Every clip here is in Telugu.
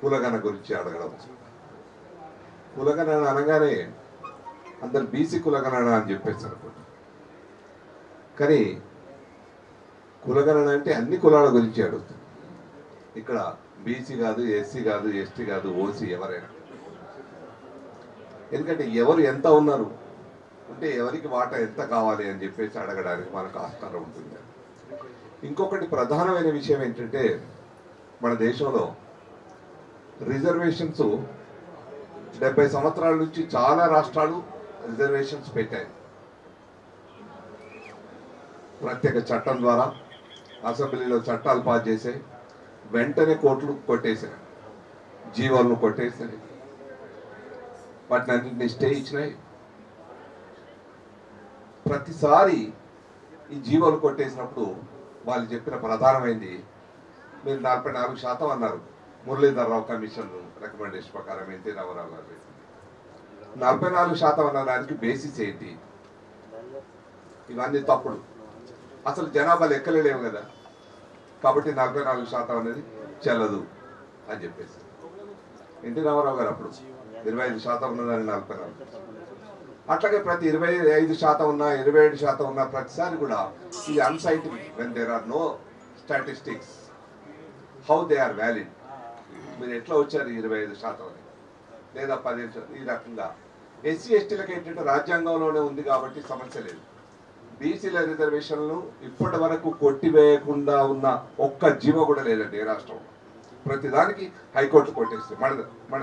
కులగణ గురించి అడగడం. కులగణ అనగానే అందరు బీసీ కులగణన అని చెప్పేసి అనుకుంటారు. కానీ కులగణన అంటే అన్ని కులాల గురించి అడుగుతుంది. ఇక్కడ బీసీ కాదు, ఎస్సీ కాదు, ఎస్టీ కాదు, ఓసీ ఎవరైనా. ఎందుకంటే ఎవరు ఎంత ఉన్నారు అంటే ఎవరికి వాటా ఎంత కావాలి అని చెప్పేసి అడగడానికి మనకు ఆస్కారం ఉంటుంది. ఇంకొకటి ప్రధానమైన విషయం ఏంటంటే మన దేశంలో రిజర్వేషన్స్ 70 సంవత్సరాల నుంచి చాలా రాష్ట్రాలు రిజర్వేషన్స్ పెట్టాయి. ప్రత్యేక చట్టం ద్వారా అసెంబ్లీలో చట్టాలు పాస్ చేసాయి, వెంటనే కోర్టులు కొట్టేశాయి, జీవోలను కొట్టేసాయి, వాటిని అన్నింటినీ స్టే ఇచ్చినాయి. ప్రతిసారి ఈ జీవోలు కొట్టేసినప్పుడు వాళ్ళు చెప్పిన ప్రధానమైంది, మీరు 44% అన్నారు. మురళీధర్రావు కమిషన్ రికమెండేషన్ ప్రకారం ఎన్టీ రామారావు గారు 44% అన్న దానికి బేసిస్ ఏంటి? ఇవన్నీ తప్పుడు. అసలు జనాభా లెక్కలేవు కదా, కాబట్టి 44% అనేది చెల్లదు అని చెప్పేసి ఎన్టీ రామారావు గారు అప్పుడు 25% ఉన్నదని 44. అట్లాగే ప్రతి 25% ఉన్నా 27% ఉన్నా ప్రతిసారి కూడా ఇది unscientific. When there are no statistics how they are valid. మీరు ఎట్లా వచ్చారు 25% అని లేదా 15%? ఈ రకంగా ఎస్సీ ఎస్టీలకు ఏంటంటే రాజ్యాంగంలోనే ఉంది కాబట్టి సమస్య లేదు. బీసీల రిజర్వేషన్లు ఇప్పటి వరకు కొట్టివేయకుండా ఉన్న ఒక్క జీవో కూడా లేదండి ఏ రాష్ట్రంలో. ప్రతిదానికి హైకోర్టు కొట్టేస్తే మన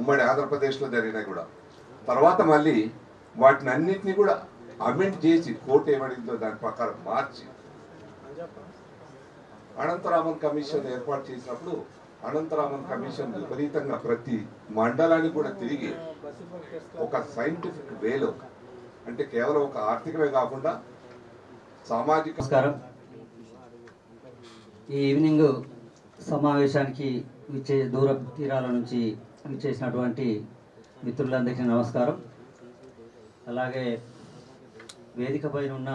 ఉమ్మడి ఆంధ్రప్రదేశ్లో జరిగినాయి కూడా. తర్వాత మళ్ళీ వాటిని అన్నింటినీ కూడా అమెండ్ చేసి కోర్టు ఏమడిందో దాని ప్రకారం మార్చి అనంతరామన్ కమిషన్ ఏర్పాటు చేసినప్పుడు అనంతరామన్ కమిషన్ విపరీతంగా ప్రతి మండలాన్ని కూడా తిరిగి ఒక సైంటిఫిక్ వేలో, అంటే కేవలం ఒక ఆర్థికమే కాకుండా సామాజిక. నమస్కారం. ఈ ఈవినింగ్ సమావేశానికి దూర తీరాల నుంచి విచ్చేసినటువంటి మిత్రులందరికీ నమస్కారం. అలాగే వేదిక పైన ఉన్న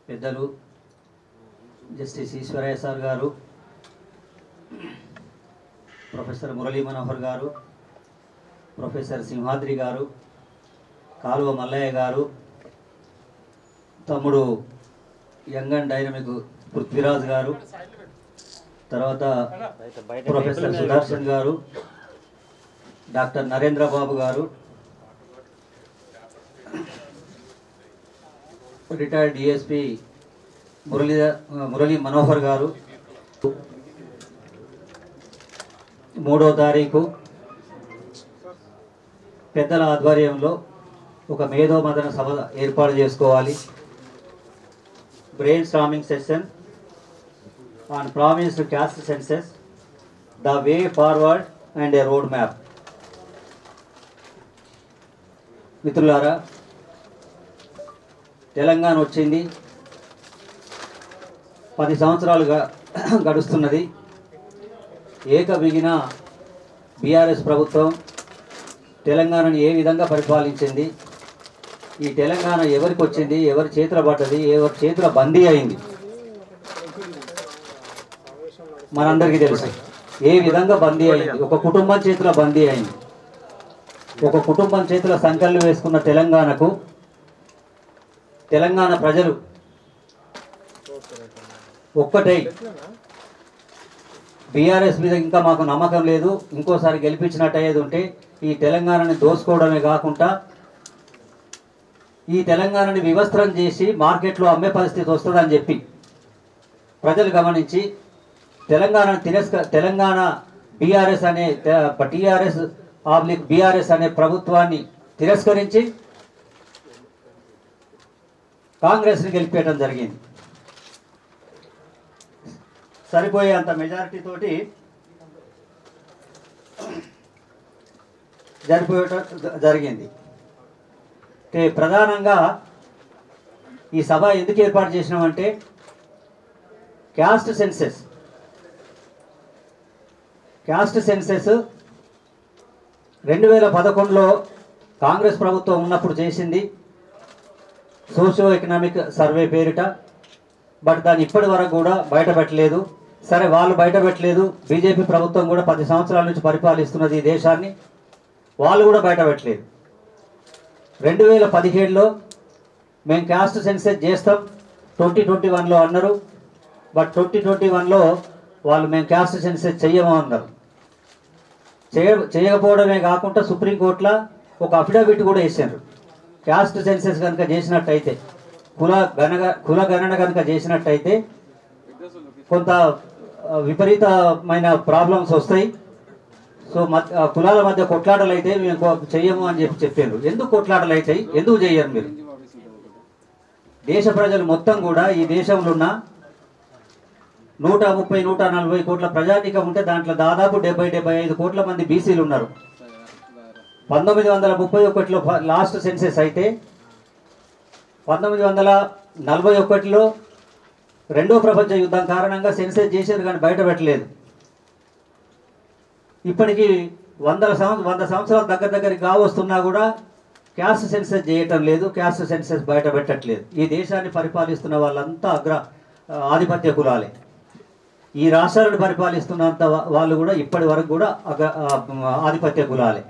పెద్దలు జస్టిస్ ఈశ్వరయ్య సార్ గారు, ప్రొఫెసర్ మురళీ మనోహర్ గారు, ప్రొఫెసర్ సింహాద్రి గారు, కాలువ మల్లయ్య గారు, తమ్ముడు యంగ్ అండ్ డైనమిక్ పృథ్వీరాజ్ గారు, తర్వాత ప్రొఫెసర్ సుదర్శన్ గారు, డాక్టర్ నరేంద్ర బాబు గారు, రిటైర్డ్ డిఎస్పి మురళీ మనోహర్ గారు. 3వ తారీఖు పెద్దల ఆధ్వర్యంలో ఒక మేధో మదన సభ ఏర్పాటు చేసుకోవాలి. Brain storming session on promised caste senses, the way forward and A road map. మిత్రులారా, తెలంగాణ వచ్చింది, 10 సంవత్సరాలుగా గడుస్తున్నది. ఏకబిగిన బీఆర్ఎస్ ప్రభుత్వం తెలంగాణను ఏ విధంగా పరిపాలించింది, ఈ తెలంగాణ ఎవరికి వచ్చింది, ఎవరి చేతుల పడ్డది, ఎవరి చేతుల బందీ అయింది మనందరికీ తెలుసు. ఏ విధంగా బందీ అయింది? ఒక కుటుంబం చేతుల బందీ అయింది. ఒక కుటుంబం చేతుల సంకల్లు వేసుకున్న తెలంగాణకు తెలంగాణ ప్రజలు ఒక్కటై బీఆర్ఎస్ మీద ఇంకా మాకు నమ్మకం లేదు, ఇంకోసారి గెలిపించినట్టు అయ్యేది ఉంటే ఈ తెలంగాణని దోసుకోవడమే కాకుండా ఈ తెలంగాణని వివస్త్రం చేసి మార్కెట్లో అమ్మే పరిస్థితి వస్తుందని చెప్పి ప్రజలు గమనించి తెలంగాణ బీఆర్ఎస్ అనే బీఆర్ఎస్ అనే ప్రభుత్వాన్ని తిరస్కరించి కాంగ్రెస్ని గెలిపేయడం జరిగింది. సరిపోయే అంత మెజారిటీ తోటి జరిగింది. ప్రధానంగా ఈ సభ ఎందుకు ఏర్పాటు చేసినామంటే క్యాస్ట్ సెన్సెస్ 2011లో కాంగ్రెస్ ప్రభుత్వం ఉన్నప్పుడు చేసింది, సోషియో ఎకనామిక్ సర్వే పేరిట. బట్ దాన్ని ఇప్పటి వరకు కూడా బయటపెట్టలేదు. సరే వాళ్ళు బయట పెట్టలేదు, బీజేపీ ప్రభుత్వం కూడా 10 సంవత్సరాల నుంచి పరిపాలిస్తున్నది ఈ దేశాన్ని, వాళ్ళు కూడా బయట పెట్టలేదు. 2017లో మేము క్యాస్ట్ సెన్సస్ చేస్తాం 2021లో అన్నారు. బట్ 2021లో వాళ్ళు మేము క్యాస్ట్ సెన్సస్ చెయ్యము అన్నారు. చేయకపోవడమే కాకుండా సుప్రీంకోర్టులో ఒక అఫిడవిట్ కూడా వేసారు. క్యాస్ట్ సెన్సస్ కనుక చేసినట్టయితే, కుల గణన కనుక చేసినట్టయితే కొంత విపరీతమైన ప్రాబ్లమ్స్ వస్తాయి. సో కులాల మధ్య కొట్లాటలు అయితే మేము చెయ్యము అని చెప్పారు. ఎందుకు కొట్లాటలు అవుతాయి, ఎందుకు చెయ్యరు మీరు? దేశ ప్రజలు మొత్తం కూడా ఈ దేశంలో ఉన్న 130-140 కోట్ల ప్రజానీకం ఉంటే దాంట్లో దాదాపు 70-75 కోట్ల మంది బీసీలు ఉన్నారు. 1931లో లాస్ట్ సెన్సెస్ అయితే 1941లో రెండో ప్రపంచ యుద్ధం కారణంగా సెన్సెస్ చేశారు కానీ బయట పెట్టలేదు. ఇప్పటికీ 100 సంవత్సరాల దగ్గరికి కావస్తున్నా కూడా క్యాస్ట్ సెన్సెస్ చేయటం లేదు, క్యాస్ట్ సెన్సెస్ బయట పెట్టట్లేదు. ఈ దేశాన్ని పరిపాలిస్తున్న వాళ్ళంతా ఆధిపత్య కులాలే. ఈ రాష్ట్రాలను పరిపాలిస్తున్నంత వాళ్ళు కూడా ఇప్పటి వరకు కూడా ఆధిపత్య కులాలే.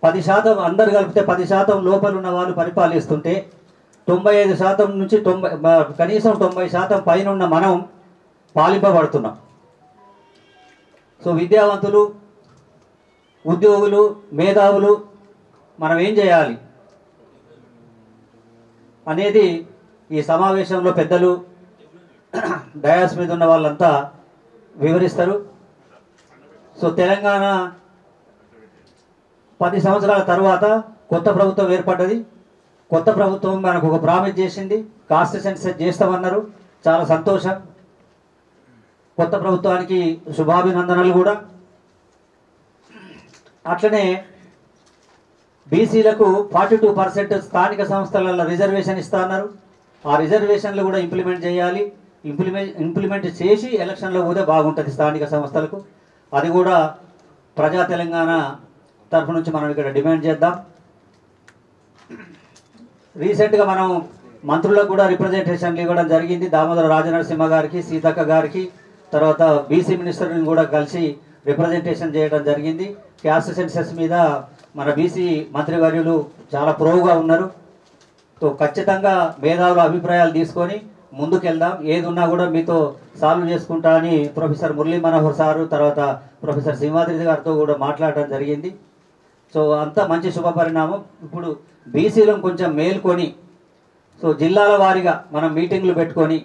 10% అందరు కలిపితే 10% లోపల ఉన్న వాళ్ళు పరిపాలిస్తుంటే 95% నుంచి కనీసం 90% పైన ఉన్న మనం పాలింపబడుతున్నాం. సో విద్యావంతులు, ఉద్యోగులు, మేధావులు మనం ఏం చేయాలి అనేది ఈ సమావేశంలో పెద్దలు డయాస్ మీద ఉన్న వాళ్ళంతా వివరిస్తారు. సో తెలంగాణ 10 సంవత్సరాల తర్వాత కొత్త ప్రభుత్వం ఏర్పడ్డది. కొత్త ప్రభుత్వం మనకు ఒక ప్రామిస్ చేసింది, కాస్ట్ సెన్సస్ చేస్తామన్నారు. చాలా సంతోషం. కొత్త ప్రభుత్వానికి శుభాభినందనలు కూడా. అట్లనే బీసీలకు 42% స్థానిక సంస్థల రిజర్వేషన్ ఇస్తా అన్నారు. ఆ రిజర్వేషన్లు కూడా ఇంప్లిమెంట్ చేయాలి. ఇంప్లిమెంట్ చేసి ఎలక్షన్లో పోతే బాగుంటుంది స్థానిక సంస్థలకు. అది కూడా ప్రజా తెలంగాణ తరఫు నుంచి మనం ఇక్కడ డిమాండ్ చేద్దాం. రీసెంట్గా మనం మంత్రులకు కూడా రిప్రజెంటేషన్లు ఇవ్వడం జరిగింది. దామోదర రాజనరసింహ గారికి, సీతక్క గారికి, తర్వాత బీసీ మినిస్టర్ని కూడా కలిసి రిప్రజెంటేషన్ చేయడం జరిగింది. క్యాస్ట్ సెన్సస్ మీద మన బీసీ మంత్రివర్యులు చాలా ప్రోగా ఉన్నారు. సో ఖచ్చితంగా మేధావుల అభిప్రాయాలు తీసుకొని ముందుకెళ్దాం. ఏది ఉన్నా కూడా మీతో సాల్వ్ చేసుకుంటా అని ప్రొఫెసర్ మురళీ మనోహర్ సారు, తర్వాత ప్రొఫెసర్ సింహాద్రి గారితో కూడా మాట్లాడడం జరిగింది. సో అంతా మంచి శుభ పరిణామం. ఇప్పుడు బీసీలను కొంచెం మేల్కొని, సో జిల్లాల వారీగా మనం మీటింగ్లు పెట్టుకొని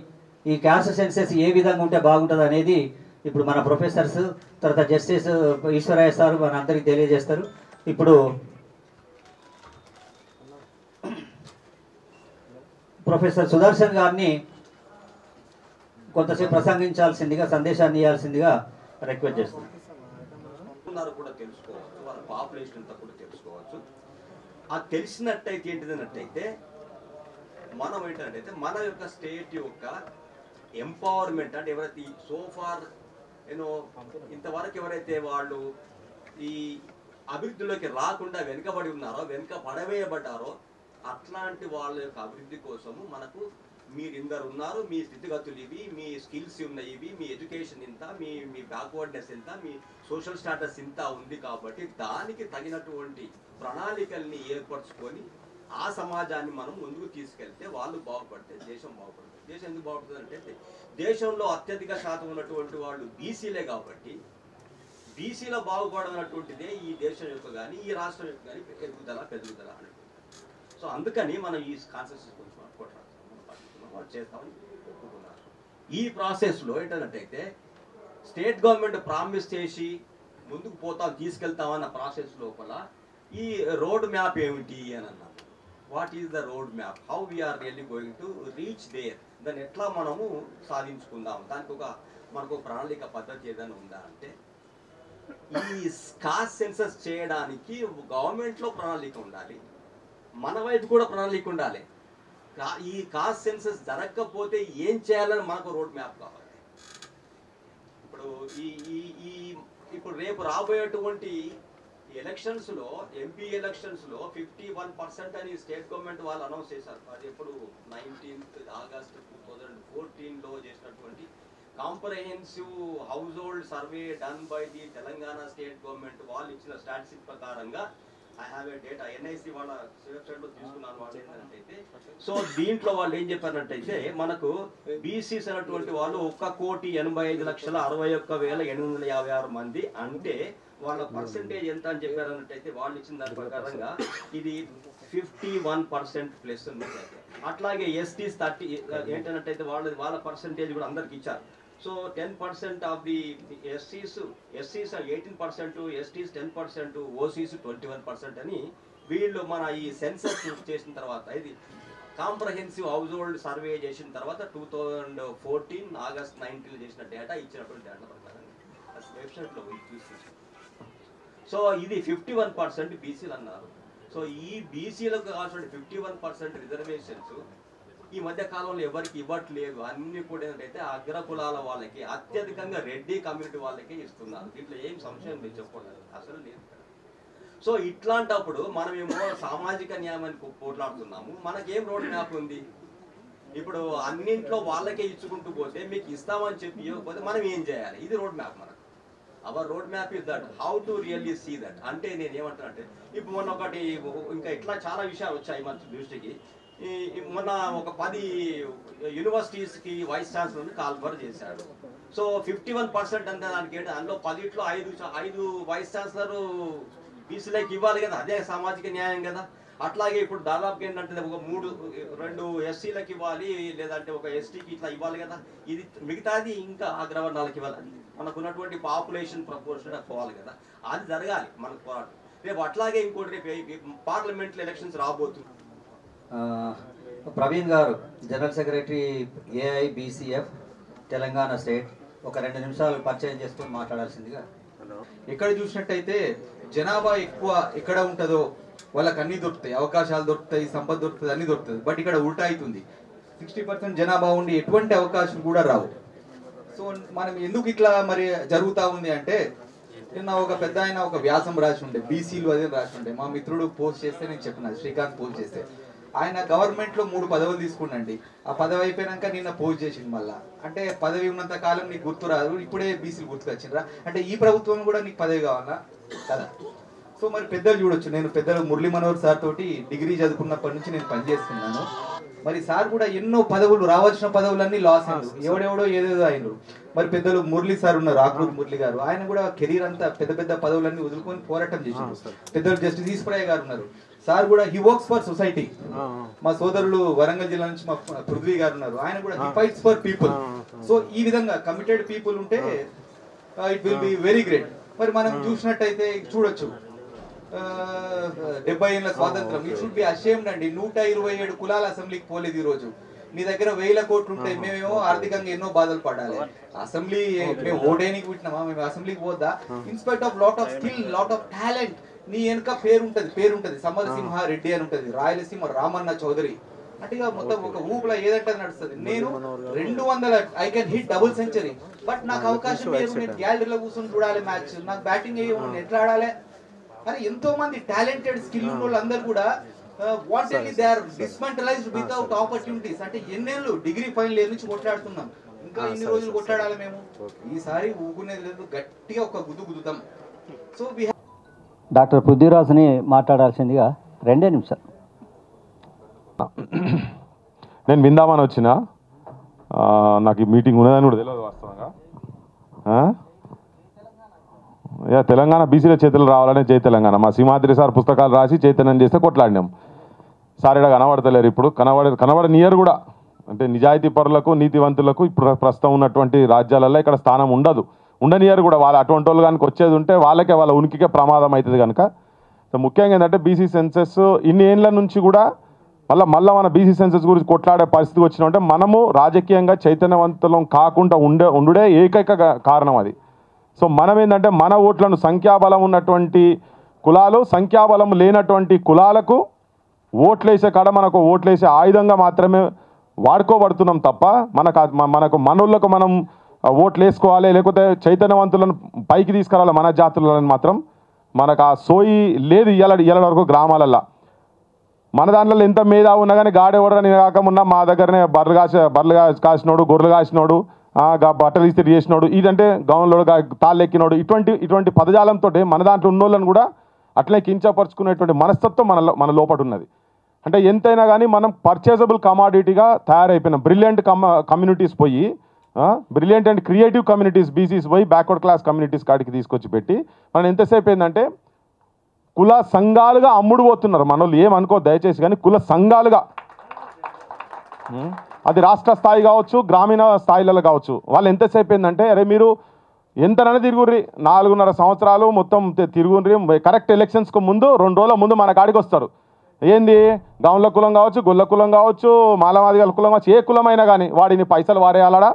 ఈ క్యాస్ట్ సెన్సెస్ ఏ విధంగా ఉంటే బాగుంటుంది అనేది ఇప్పుడు మన ప్రొఫెసర్స్, తర్వాత జస్టిస్ ఈశ్వరయ్య సారు మన అందరికీ తెలియజేస్తారు. ఇప్పుడు ప్రొఫెసర్ సుదర్శన్ గారిని కొంతసేపు ప్రసంగించాల్సిందిగా, సందేశాన్ని ఇవ్వాల్సిందిగా రిక్వెస్ట్ చేస్తున్నాను. కూడా తెలుసుకోవచ్చు, వాళ్ళ పాపులేషన్ అంతా కూడా తెలుసుకోవచ్చు. అది తెలిసినట్టయితే ఏంటిదన్నట్టయితే మనం ఏంటంటే మన యొక్క స్టేట్ యొక్క ఎంపవర్మెంట్ అంటే ఎవరైతే సోఫార్ ఇంతవరకు ఎవరైతే వాళ్ళు ఈ అభివృద్ధిలోకి రాకుండా వెనుకబడి ఉన్నారో, వెనుక పడవేయబడ్డారో అట్లాంటి వాళ్ళ యొక్క అభివృద్ధి కోసము మనకు మీరు ఇందరు ఉన్నారు, మీ స్థితిగతులు ఇవి, మీ స్కిల్స్ ఉన్నాయి ఇవి, మీ ఎడ్యుకేషన్ ఇంత, మీ బ్యాక్వర్డ్నెస్ ఇంత, మీ సోషల్ స్టాటస్ ఇంత ఉంది. కాబట్టి దానికి తగినటువంటి ప్రణాళికల్ని ఏర్పరచుకొని ఆ సమాజాన్ని మనం ముందుకు తీసుకెళ్తే వాళ్ళు బాగుపడితే దేశం బాగుపడుతుంది. దేశం ఎందుకు బాగుపడుతుంది అంటే దేశంలో అత్యధిక శాతం ఉన్నటువంటి వాళ్ళు బీసీలే. కాబట్టి బీసీలో బాగుపడనటువంటిదే ఈ దేశం యొక్క కానీ ఈ రాష్ట్రం యొక్క కానీ పెరుగుదల అనేటువంటి. సో అందుకని మనం ఈ కాన్సెప్ట్స్ కొంచెం వాళ్ళు చేస్తామని ఒప్పుకున్నారు. ఈ ప్రాసెస్లో ఏంటంటే స్టేట్ గవర్నమెంట్ ప్రామిస్ చేసి ముందుకు పోతాం, తీసుకెళ్తామన్న ప్రాసెస్ లోపల ఈ రోడ్ మ్యాప్ ఏమిటి అని అన్నారు. What is the road map, how we are really going to reach there, దాన్ని ఎట్లా మనము సాధించుకుందాం, దానికి మనకు ప్రణాళిక పద్ధతి ఏదైనా ఉందా అంటే ఈ కాస్ట్ సెన్సస్ చేయడానికి గవర్నమెంట్లో ప్రణాళిక ఉండాలి, మన వైపు కూడా ప్రణాళిక ఉండాలి. ఈ కాస్ట్ సెన్సస్ జరగకపోతే ఏం చేయాలని మనకు రోడ్ మ్యాప్ కావాలి. ఇప్పుడు రేపు రాబోయేటువంటి ఎలక్షన్స్లో, ఎంపీ ఎలక్షన్స్లో 51% అని స్టేట్ గవర్నమెంట్ వాళ్ళు అనౌన్స్ చేశారు. అది ఎప్పుడు 19 ఆగస్టు 2014లో చేసినటువంటి comprehensive house hold survey done by the Telangana state government వాళ్ళు ఇచ్చిన స్టాటిస్టిక్ ప్రకారంగా I have a data NIC వాళ్ళ వెబ్సైట్ లో తీసుకున్నాను వాళ్ళు ఏంటంటే సో దీంట్లో వాళ్ళు ఏం చెప్పారంటే మనకు బీసీస్ అనేటువంటి వాళ్ళు 1,85,61,856 మంది అంటే వాళ్ళ పర్సెంటేజ్ ఎంత అని చెప్పారన్నట్టయితే వాళ్ళు ఇచ్చిన దాని ప్రకారంగా ఇది 51% ప్లస్ ఉంది. అట్లాగే ఎస్టీస్ 30 ఏంటన్నట్టయితే వాళ్ళ పర్సెంటేజ్ కూడా అందరికి ఇచ్చారు. సో 10% ఆఫ్ ది ఎస్సీస్ 18%, ఎస్టీస్ 10%, ఓసీస్ 21% అని వీళ్ళు మన ఈ సెన్సస్ చేసిన తర్వాత ఇది కాంప్రహెన్సివ్ హౌస్ హోల్డ్ సర్వే చేసిన తర్వాత 2014 ఆగస్ట్ 19 చేసిన డేటా ఇచ్చినటువంటి డేటా ప్రకారం వెబ్సైట్లో చూసి సో ఇది 51% బీసీలు అన్నారు. సో ఈ బీసీలకు కావాల్సిన 51% రిజర్వేషన్స్ ఈ మధ్య కాలంలో ఎవరికి ఇవ్వట్లేదు. అన్ని కూడా ఏంటంటే అగ్రకులాల వాళ్ళకి అత్యధికంగా రెడ్డి కమ్యూనిటీ వాళ్ళకే ఇస్తున్నారు. దీంట్లో ఏం సంశయం లేదు, చెప్పకూడదు అసలు లేదు. సో ఇట్లాంటప్పుడు మనమేమో సామాజిక న్యాయాన్ని పోట్లాడుతున్నాము, మనకేం రోడ్ మ్యాప్ ఉంది? ఇప్పుడు అన్నింట్లో వాళ్ళకే ఇచ్చుకుంటూ పోతే మీకు ఇస్తామని చెప్పి ఇవ్వకపోతే మనం ఏం చేయాలి? ఇది రోడ్ మ్యాప్ మనకు. Our road map is that how to really see that. అంటే నేను ఏమంటానంటే ఇప్పుడు మొన్న ఒకటి ఇంకా ఇట్లా చాలా విషయాలు వచ్చాయి మన దృష్టికి. మొన్న ఒక 10 యూనివర్సిటీస్కి వైస్ ఛాన్సలర్ని కాల్ఫర్ చేశాడు. సో 51% అంటే దానికి ఏంటి, అందులో 10లో 5 వైస్ ఛాన్సలర్ బీసీలకి ఇవ్వాలి కదా, అదే సామాజిక న్యాయం కదా. అట్లాగే ఇప్పుడు దాదాపు ఏంటంటే ఒక 2 ఎస్సీలకు ఇవ్వాలి, లేదంటే ఒక ఎస్టీకి ఇట్లా ఇవ్వాలి కదా. ఇది మిగతాది ఇంకా అగ్రవర్ణాలకు ఇవ్వాలి. మనకు ఉన్నటువంటి పాపులేషన్ ప్రపోర్షన్ పోవాలి కదా, అది జరగాలి మనకు పోరాటం. రేపు అట్లాగే ఇంకోటి రేపు పార్లమెంట్లో ఎలక్షన్స్ రాబోతుంది. ప్రవీణ్ గారు జనరల్ సెక్రటరీ ఏఐబిసిఎఫ్ తెలంగాణ స్టేట్, ఒక 2 నిమిషాలు పరిచయం చేసుకొని మాట్లాడాల్సిందిగా. ఎక్కడ చూసినట్టయితే జనాభా ఎక్కువ ఎక్కడ ఉంటుందో వాళ్ళకి అన్ని దొరుకుతాయి, అవకాశాలు దొరుకుతాయి, సంపద దొరుకుతుంది, అన్ని దొరుకుతుంది. బట్ ఇక్కడ ఉల్టా అవుతుంది. 60% జనాభా ఉండి ఎటువంటి అవకాశం కూడా రావు. సో మనం ఎందుకు ఇట్లా మరి జరుగుతూ ఉంది అంటే, నిన్న ఒక పెద్ద ఆయన ఒక వ్యాసం రాసి ఉండే, బీసీలు అదే రాసి ఉండే. మా మిత్రుడు పోస్ట్ చేస్తే నేను చెప్పిన, శ్రీకాంత్ పోస్ట్ చేస్తే ఆయన గవర్నమెంట్లో 3 పదవులు తీసుకున్నాండి. ఆ పదవి అయిపోయాక నిన్న పోస్ట్ చేసింది మళ్ళా. అంటే పదవి ఉన్నంత కాలం నీకు గుర్తు రాదు, ఇప్పుడే బీసీలు గుర్తుకొచ్చిండ్రా అంటే ఈ ప్రభుత్వం కూడా నీకు పదవి కావాలా కదా. సో మరి పెద్దలు చూడొచ్చు, నేను పెద్దలు మురళీ మనోహర్ సార్ తోటి డిగ్రీ చదువుకున్నప్పటి నుంచి నేను పనిచేస్తున్నాను. మరి సార్ కూడా ఎన్నో పదవులు, రావాల్సిన పదవులన్నీ లాస్ అయినారు, ఎవడెవడో ఏదేదో అయినారు. మరి పెద్దలు మురళీ సార్ ఉన్నారు, ఆకృతి మురళి గారు, ఆయన కూడా కెరీర్ అంతా పెద్ద పెద్ద పదవులన్నీ వదులుకొని పోరాటం చేశారు. పెద్దలు జస్టిస్ ఈశ్వరయ్య గారు ఉన్నారు, సార్ కూడా హీ వర్క్స్ ఫర్ సొసైటీ. మా సోదరులు వరంగల్ జిల్లా నుంచి మా పృథ్వీ గారు ఉన్నారు, ఆయన కూడా he fights for people. So ఈ విధంగా కమిటెడ్ పీపుల్ ఉంటే it will be very great. మరి మనం చూసినట్టయితే చూడొచ్చు, 70 ఏళ్ల స్వాతంత్రం, ఇట్ షుడ్ బి అషేమ్డ్ అండి. 127 కులాల అసెంబ్లీకి పోలేదు ఈ రోజు. నీ దగ్గర 1000 కోట్లు ఉంటాయి, మేమేమో ఆర్థికంగా ఎన్నో బాధలు పడాలి. అసెంబ్లీ మేము ఓడేనికి పుట్టినామా, మేము అసెంబ్లీకి పోద్దా? In spite of lot of skill, lot of talent, నీ వెనుక పేరు ఉంటది. సమరసింహ రెడ్డి అని ఉంటది, రాయలసీమ రామన్న చౌదరి అంటే మొత్తం ఒక ఊపులా ఏదంటే నడుస్తుంది. నేను 200 I can hit double century, but నాకు అవకాశం లేదు. నేను గ్యాలరీలో కూర్చొని చూడాలి మ్యాచ్, నాకు బ్యాటింగ్ వేయమని ఎట్లా ఆడాలి? అని ఎంతో మంది టాలెంటెడ్ స్కిల్ ఉన్న వాళ్ళందరూ కూడా wantedly they are dismantled without opportunities. అంటే ఎన్నేళ్ళు డిగ్రీ ఫైనల్ ఇయర్ నుంచి కొట్లాడుతున్నాం, ఇంకా ఇన్ని రోజులు కొట్లాడాలి మేము. ఈసారి ఊగునేది లేదు, గట్టిగా ఒక గుద్దుతాం. సో డాక్టర్ పృథ్వీరాజ్ని మాట్లాడాల్సిందిగా 2 నిమిషాలు. నేను విందామని వచ్చిన, నాకు ఈ మీటింగ్ ఉన్నదని కూడా తెలియదు వాస్తవంగా. తెలంగాణ బీసీల చేతులు రావాలనే జై తెలంగాణ. మా సింహాద్రి సార్ పుస్తకాలు రాసి చైతన్యం చేస్తే కొట్లాడినాం. సార్ ఇక్కడ కనబడతలేరు, ఇప్పుడు కనబడనియరు కూడా. అంటే నిజాయితీ పరులకు, నీతివంతులకు ఇప్పుడు ప్రస్తుతం ఉన్నటువంటి రాజ్యాలలో ఇక్కడ స్థానం ఉండనియరు కూడా. వాళ్ళు అటువంటి వాళ్ళు కనుక వచ్చేది ఉంటే వాళ్ళకే, వాళ్ళ ఉనికికే ప్రమాదం అవుతుంది కనుక. సో ముఖ్యంగా ఏంటంటే బీసీ సెన్సెస్ ఇన్ని ఏళ్ళ నుంచి కూడా మళ్ళీ మన బీసీ సెన్సెస్ గురించి కొట్లాడే పరిస్థితి వచ్చినామంటే మనము రాజకీయంగా చైతన్యవంతులం కాకుండా ఉండే ఏకైక కారణం అది. సో మనం ఏంటంటే మన ఓట్లను, సంఖ్యాబలం ఉన్నటువంటి కులాలు, సంఖ్యాబలం లేనటువంటి కులాలకు ఓట్లేసే కాడ మనకు ఓట్లేసే ఆయుధంగా మాత్రమే వాడుకోబడుతున్నాం తప్ప మనకు మనోళ్ళకు మనం ఓట్లు వేసుకోవాలి, లేకపోతే చైతన్యవంతులను పైకి తీసుకురావాలి మన జాతులను మాత్రం మనకు ఆ సోయి లేదు ఇయ్యాల వరకు గ్రామాలల్లో. మన దాంట్లో ఎంత మేధా ఉన్నా కానీ గాడెవడని కాకమున్నా మా దగ్గరనే బర్రెలు కాసినోడు, గొర్రెలు కాసినోడు, బట్టలు ఇస్త్రీ చేసినోడు, ఇదంటే గౌన్లోడు తాళ్ళు ఎక్కినోడు, ఇటువంటి పదజాలంతో మన దాంట్లో ఉన్నోళ్ళని కూడా అట్లే కించపరుచుకునేటువంటి మనస్తత్వం మన లోపల ఉన్నది. అంటే ఎంతైనా కానీ మనం పర్చేజబుల్ కమాడిటీగా తయారైపోయినాం. బ్రిలియంట్ కమ్యూనిటీస్ పోయి, brilliant and creative communities BCs పోయి బ్యాక్వర్డ్ క్లాస్ కమ్యూనిటీస్ కాడికి తీసుకొచ్చి పెట్టి మనం ఎంతసేపు ఏంటంటే కుల సంఘాలుగా అమ్ముడు పోతున్నారు మనోళ్ళు. ఏమనుకో దయచేసి, కానీ కుల సంఘాలుగా, అది రాష్ట్ర స్థాయి కావచ్చు, గ్రామీణ స్థాయిలలో కావచ్చు. వాళ్ళు ఎంతసేపు ఏంటంటే అరే మీరు ఎంతనైనా తిరుగుర్రి, 4.5 సంవత్సరాలు మొత్తం తిరుగుర్రి, కరెక్ట్ ఎలక్షన్స్కు ముందు 2 రోజుల ముందు మన కాడికి వస్తారు. ఏంది గౌన్ల కులం కావచ్చు, గొల్ల కులం కావచ్చు, మాలమాదిగల కులం కావచ్చు, ఏ కులమైనా కానీ వాడిని పైసలు వారేయాలడా.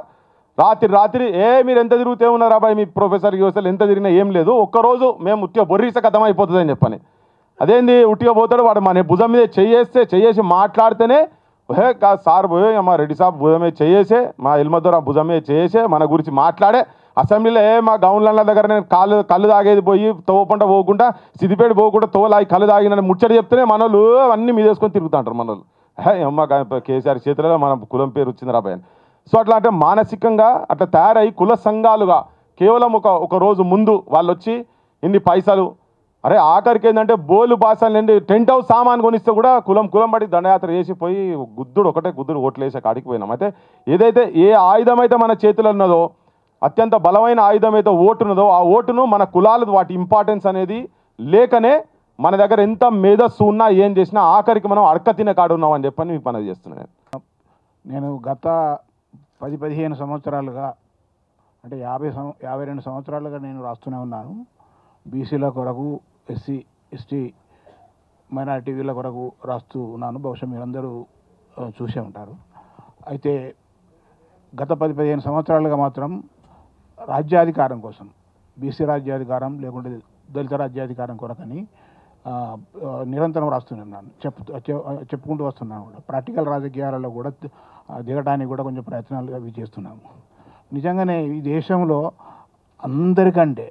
రాత్రి మీరు ఎంత తిరుగుతే ఉన్నారు అబ్బాయి, మీ ప్రొఫెసర్కి వస్తే ఎంత తిరిగినా ఏం లేదు, ఒక్కరోజు మేము ఉట్టిగా బొర్రీస కథం అయిపోతుంది అని చెప్పని. అదేంది ఉట్టిగా పోతాడు వాడు, మన భుజం మీద చేసి మాట్లాడితేనే కాదు సార్ పోయే మా రెడ్డి సాబ్ భుజం మీద చేసే, మా ఎల్మద్దోర భుజం మీద చేసే మన గురించి మాట్లాడే, అసెంబ్లీలో మా గౌన్ల దగ్గర నేను కళ్ళు తాగేది పోయి తోపంట పోకుండా, సిద్దిపేట పోకుండా తోలాగి కళ్ళు తాగిన ముచ్చట చెప్తేనే మనోళ్ళు అన్నీ మీద వేసుకొని తిరుగుతుంటారు మనోళ్ళు. అమ్మ కేసీఆర్ చేతులలో మన కులం పేరు వచ్చింది రాబాయ్. సో అట్లా అంటే మానసికంగా అట్లా తయారై కుల సంఘాలుగా కేవలం ఒక రోజు ముందు వాళ్ళు వచ్చి ఇన్ని పైసలు, అరే ఆఖరికి ఏంటంటే బోలు బాసాలు ఏంటి, టెంట్ హౌస్ సామాన్ కొనిస్తే కూడా కులం పడి దండయాత్ర చేసిపోయి గుద్దుడు ఓట్లు వేసే కాడికి పోయినాం. అయితే ఏదైతే ఏ ఆయుధం అయితే మన చేతిలో ఉన్నదో, అత్యంత బలమైన ఆయుధం అయితే ఓటు ఉన్నదో, ఆ ఓటును మన కులాలు వాటి ఇంపార్టెన్స్ అనేది లేకనే మన దగ్గర ఎంత మేధస్సు ఉన్నా ఏం చేసినా ఆఖరికి మనం అడక తినే కాడు ఉన్నాం అని చెప్పని మీకు పని చేస్తున్నాను. నేను గత 10-15 సంవత్సరాలుగా, అంటే 52 సంవత్సరాలుగా నేను రాస్తూనే ఉన్నాను. బీసీల కొరకు, ఎస్సీ ఎస్టీ మైనారిటీల కొరకు రాస్తూ ఉన్నాను. బహుశా మీరందరూ చూసే ఉంటారు. అయితే గత 10-15 సంవత్సరాలుగా మాత్రం రాజ్యాధికారం కోసం, బీసీ రాజ్యాధికారం లేకుంటే దళిత రాజ్యాధికారం కొరకని నిరంతరం రాస్తూనే ఉన్నాను, చెప్పుకుంటూ వస్తున్నాను కూడా. ప్రాక్టికల్ రాజకీయాలలో కూడా దిగడానికి కూడా కొంచెం ప్రయత్నాలు అవి చేస్తున్నాము. నిజంగానే ఈ దేశంలో అందరికంటే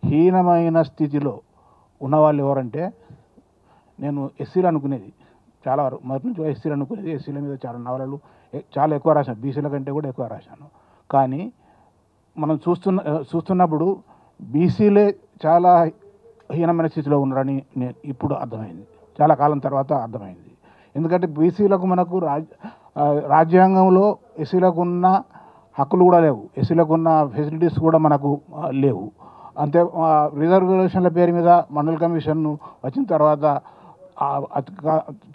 హీనమైన స్థితిలో ఉన్నవాళ్ళు ఎవరంటే, నేను ఎస్సీలు అనుకునేది చాలా వరకు, మొదటి నుంచి ఎస్సీలు అనుకునేది. ఎస్సీల మీద చాలా నవలలు చాలా ఎక్కువ రాశాను, బీసీల కంటే కూడా ఎక్కువ రాశాను. కానీ మనం చూస్తున్నప్పుడు బీసీలే చాలా హీనమైన స్థితిలో ఉన్నారని నేను ఇప్పుడు అర్థమైంది, చాలా కాలం తర్వాత అర్థమైంది. ఎందుకంటే బీసీలకు మనకు రాజ్యాంగంలో ఎస్సీలకు ఉన్న హక్కులు కూడా లేవు, ఎస్సీలకు ఉన్న ఫెసిలిటీస్ కూడా మనకు లేవు. అంతే రిజర్వేషన్ల పేరు మీద మండల్ కమిషన్ వచ్చిన తర్వాత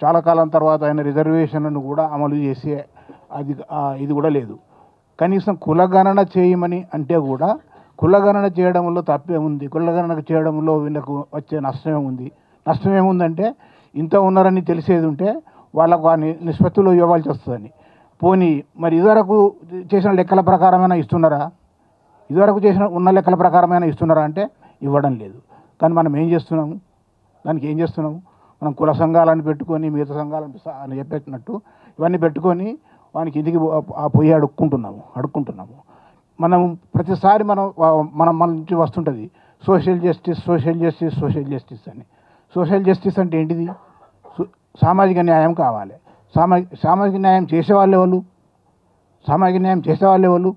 చాలా కాలం తర్వాత ఆయన రిజర్వేషన్లను కూడా అమలు చేసే ఇది కూడా లేదు. కనీసం కులగణన చేయమని అంటే కూడా కులగణన చేయడంలో తప్పే ఉంది, కులగణన చేయడంలో వీళ్ళకు వచ్చే నష్టం ఏముందంటే ఇంత ఉన్నారని తెలిసేది ఉంటే వాళ్ళకు ఆ నిష్పత్తిలో ఇవ్వాల్సి వస్తుందని. పోనీ మరి ఇదివరకు చేసిన లెక్కల ప్రకారమైనా ఇస్తున్నారా? ఉన్న లెక్కల ప్రకారమైనా ఇస్తున్నారా అంటే ఇవ్వడం లేదు. కానీ మనం ఏం చేస్తున్నాము? దానికి ఏం చేస్తున్నాము? మనం కుల సంఘాలను పెట్టుకొని, మిగతా సంఘాలను అని చెప్పేసినట్టు ఇవన్నీ పెట్టుకొని వానికి ఇంటికి పోయి అడుక్కుంటున్నాము. మనం ప్రతిసారి మన నుంచి వస్తుంటుంది సోషల్ జస్టిస్ అని. సోషల్ జస్టిస్ అంటే ఏంటిది? సామాజిక న్యాయం కావాలి. సామాజిక న్యాయం చేసేవాళ్ళు ఎవరు?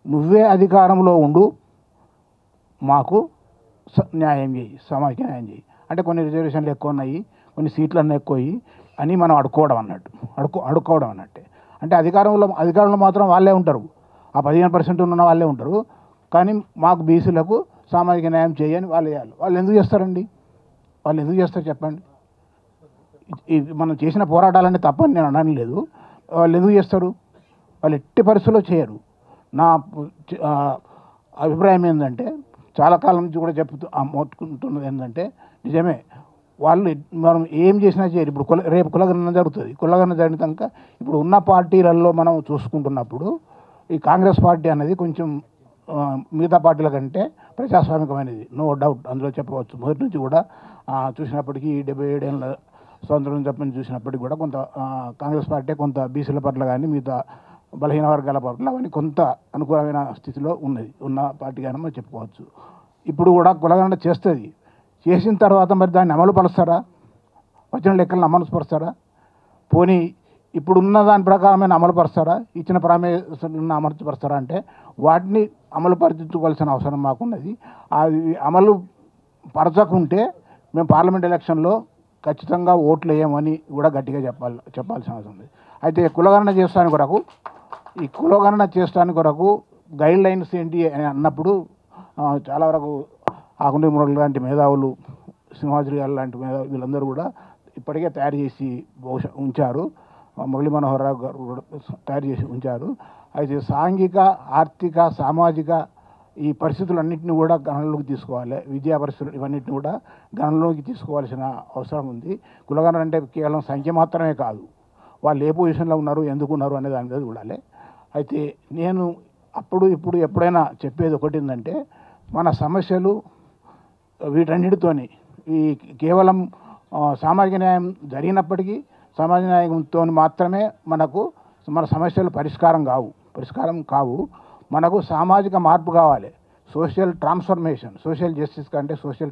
నువ్వే అధికారంలో ఉండు, మాకు న్యాయం చేయి, సామాజిక న్యాయం చేయి అంటే కొన్ని రిజర్వేషన్లు ఎక్కువ ఉన్నాయి, కొన్ని సీట్లన్నీ ఎక్కువ అని మనం అడుక్కోవడం అన్నట్టే. అంటే అధికారంలో మాత్రం వాళ్ళే ఉంటారు, ఆ 15% ఉన్న వాళ్ళే ఉంటారు. కానీ మాకు బీసీలకు సామాజిక న్యాయం చేయని వాళ్ళు చేయాలి. వాళ్ళు ఎందుకు చేస్తారండి? వాళ్ళు ఎందుకు చేస్తారు చెప్పండి? మనం చేసిన పోరాటాలన్నీ తప్పని నేను అనడం లేదు. వాళ్ళు ఎందుకు చేస్తారు? వాళ్ళు ఎట్టి పరిస్థితుల్లో చేయరు. నా అభిప్రాయం ఏంటంటే, చాలా కాలం నుంచి కూడా మొత్తుకుంటున్నది ఏంటంటే, నిజమే వాళ్ళు మనం ఏం చేసినా చేయరు. ఇప్పుడు రేపు కులగణన జరుగుతుంది. కులగణన జరిగినాక ఇప్పుడు ఉన్న పార్టీలలో మనం చూసుకుంటున్నప్పుడు ఈ కాంగ్రెస్ పార్టీ అనేది కొంచెం మిగతా పార్టీల కంటే ప్రజాస్వామికమైనది, నో డౌట్, అందులో చెప్పవచ్చు. మొదటి నుంచి కూడా చూసినప్పటికీ 77 ఏళ్ళ స్వాతంత్రం చెప్పని చూసినప్పటికీ కూడా కొంత కాంగ్రెస్ పార్టీ కొంత బీసీల పట్ల కానీ మిగతా బలహీన వర్గాల పట్ల అవన్నీ కొంత అనుకూలమైన స్థితిలో ఉన్న పార్టీగా మనం చెప్పుకోవచ్చు. ఇప్పుడు కూడా కులగణన చేస్తుంది. చేసిన తర్వాత మరి దాన్ని అమలు పరుస్తారా? వచ్చిన లెక్కలను అమలు పరుస్తారా? పోనీ ఇప్పుడున్న దాని ప్రకారమైన అమలుపరుస్తారా, ఇచ్చిన ప్రామిసులను అమలుపరుస్తారా అంటే వాటిని అమలుపరచుకోవాల్సిన అవసరం మాకున్నది. అది అమలు పరచకుంటే మేము పార్లమెంట్ ఎలక్షన్లో ఖచ్చితంగా ఓట్లు వేయమని కూడా గట్టిగా చెప్పాల్సిన అవసరం ఉంది. అయితే కులగణన చేస్తానికి కొరకు గైడ్ లైన్స్ ఏంటి అని అన్నప్పుడు చాలా వరకు ఆకుంటి మురళి లాంటి మేధావులు, సింహాద్రి గారు లాంటి మేధావులు వీళ్ళందరూ కూడా ఇప్పటికే తయారు చేసి ఉంచారు. మురళీ మనోహర్ రావు గారు కూడా తయారు చేసి ఉంచారు. అయితే సాంఘిక, ఆర్థిక, సామాజిక ఈ పరిస్థితులన్నింటినీ కూడా గణనలోకి తీసుకోవాలి. విద్యా పరిస్థితులు ఇవన్నిటిని కూడా గణనలోకి తీసుకోవాల్సిన అవసరం ఉంది. కులగణన అంటే కేవలం సంఖ్య మాత్రమే కాదు, వాళ్ళు ఏ పొజిషన్లో ఉన్నారు, ఎందుకు ఉన్నారు అనే దాని మీద చూడాలి. అయితే నేను ఇప్పుడు ఎప్పుడైనా చెప్పేది ఒకటి ఏంటంటే, మన సమస్యలు వీటన్నిటితోని ఈ కేవలం సామాజిక న్యాయం జరిగినప్పటికీ సామాజిక న్యాయంతో మాత్రమే మన సమస్యలు పరిష్కారం కావు. మనకు సామాజిక మార్పు కావాలి. సోషల్ ట్రాన్స్ఫర్మేషన్, సోషల్ జస్టిస్ కంటే సోషల్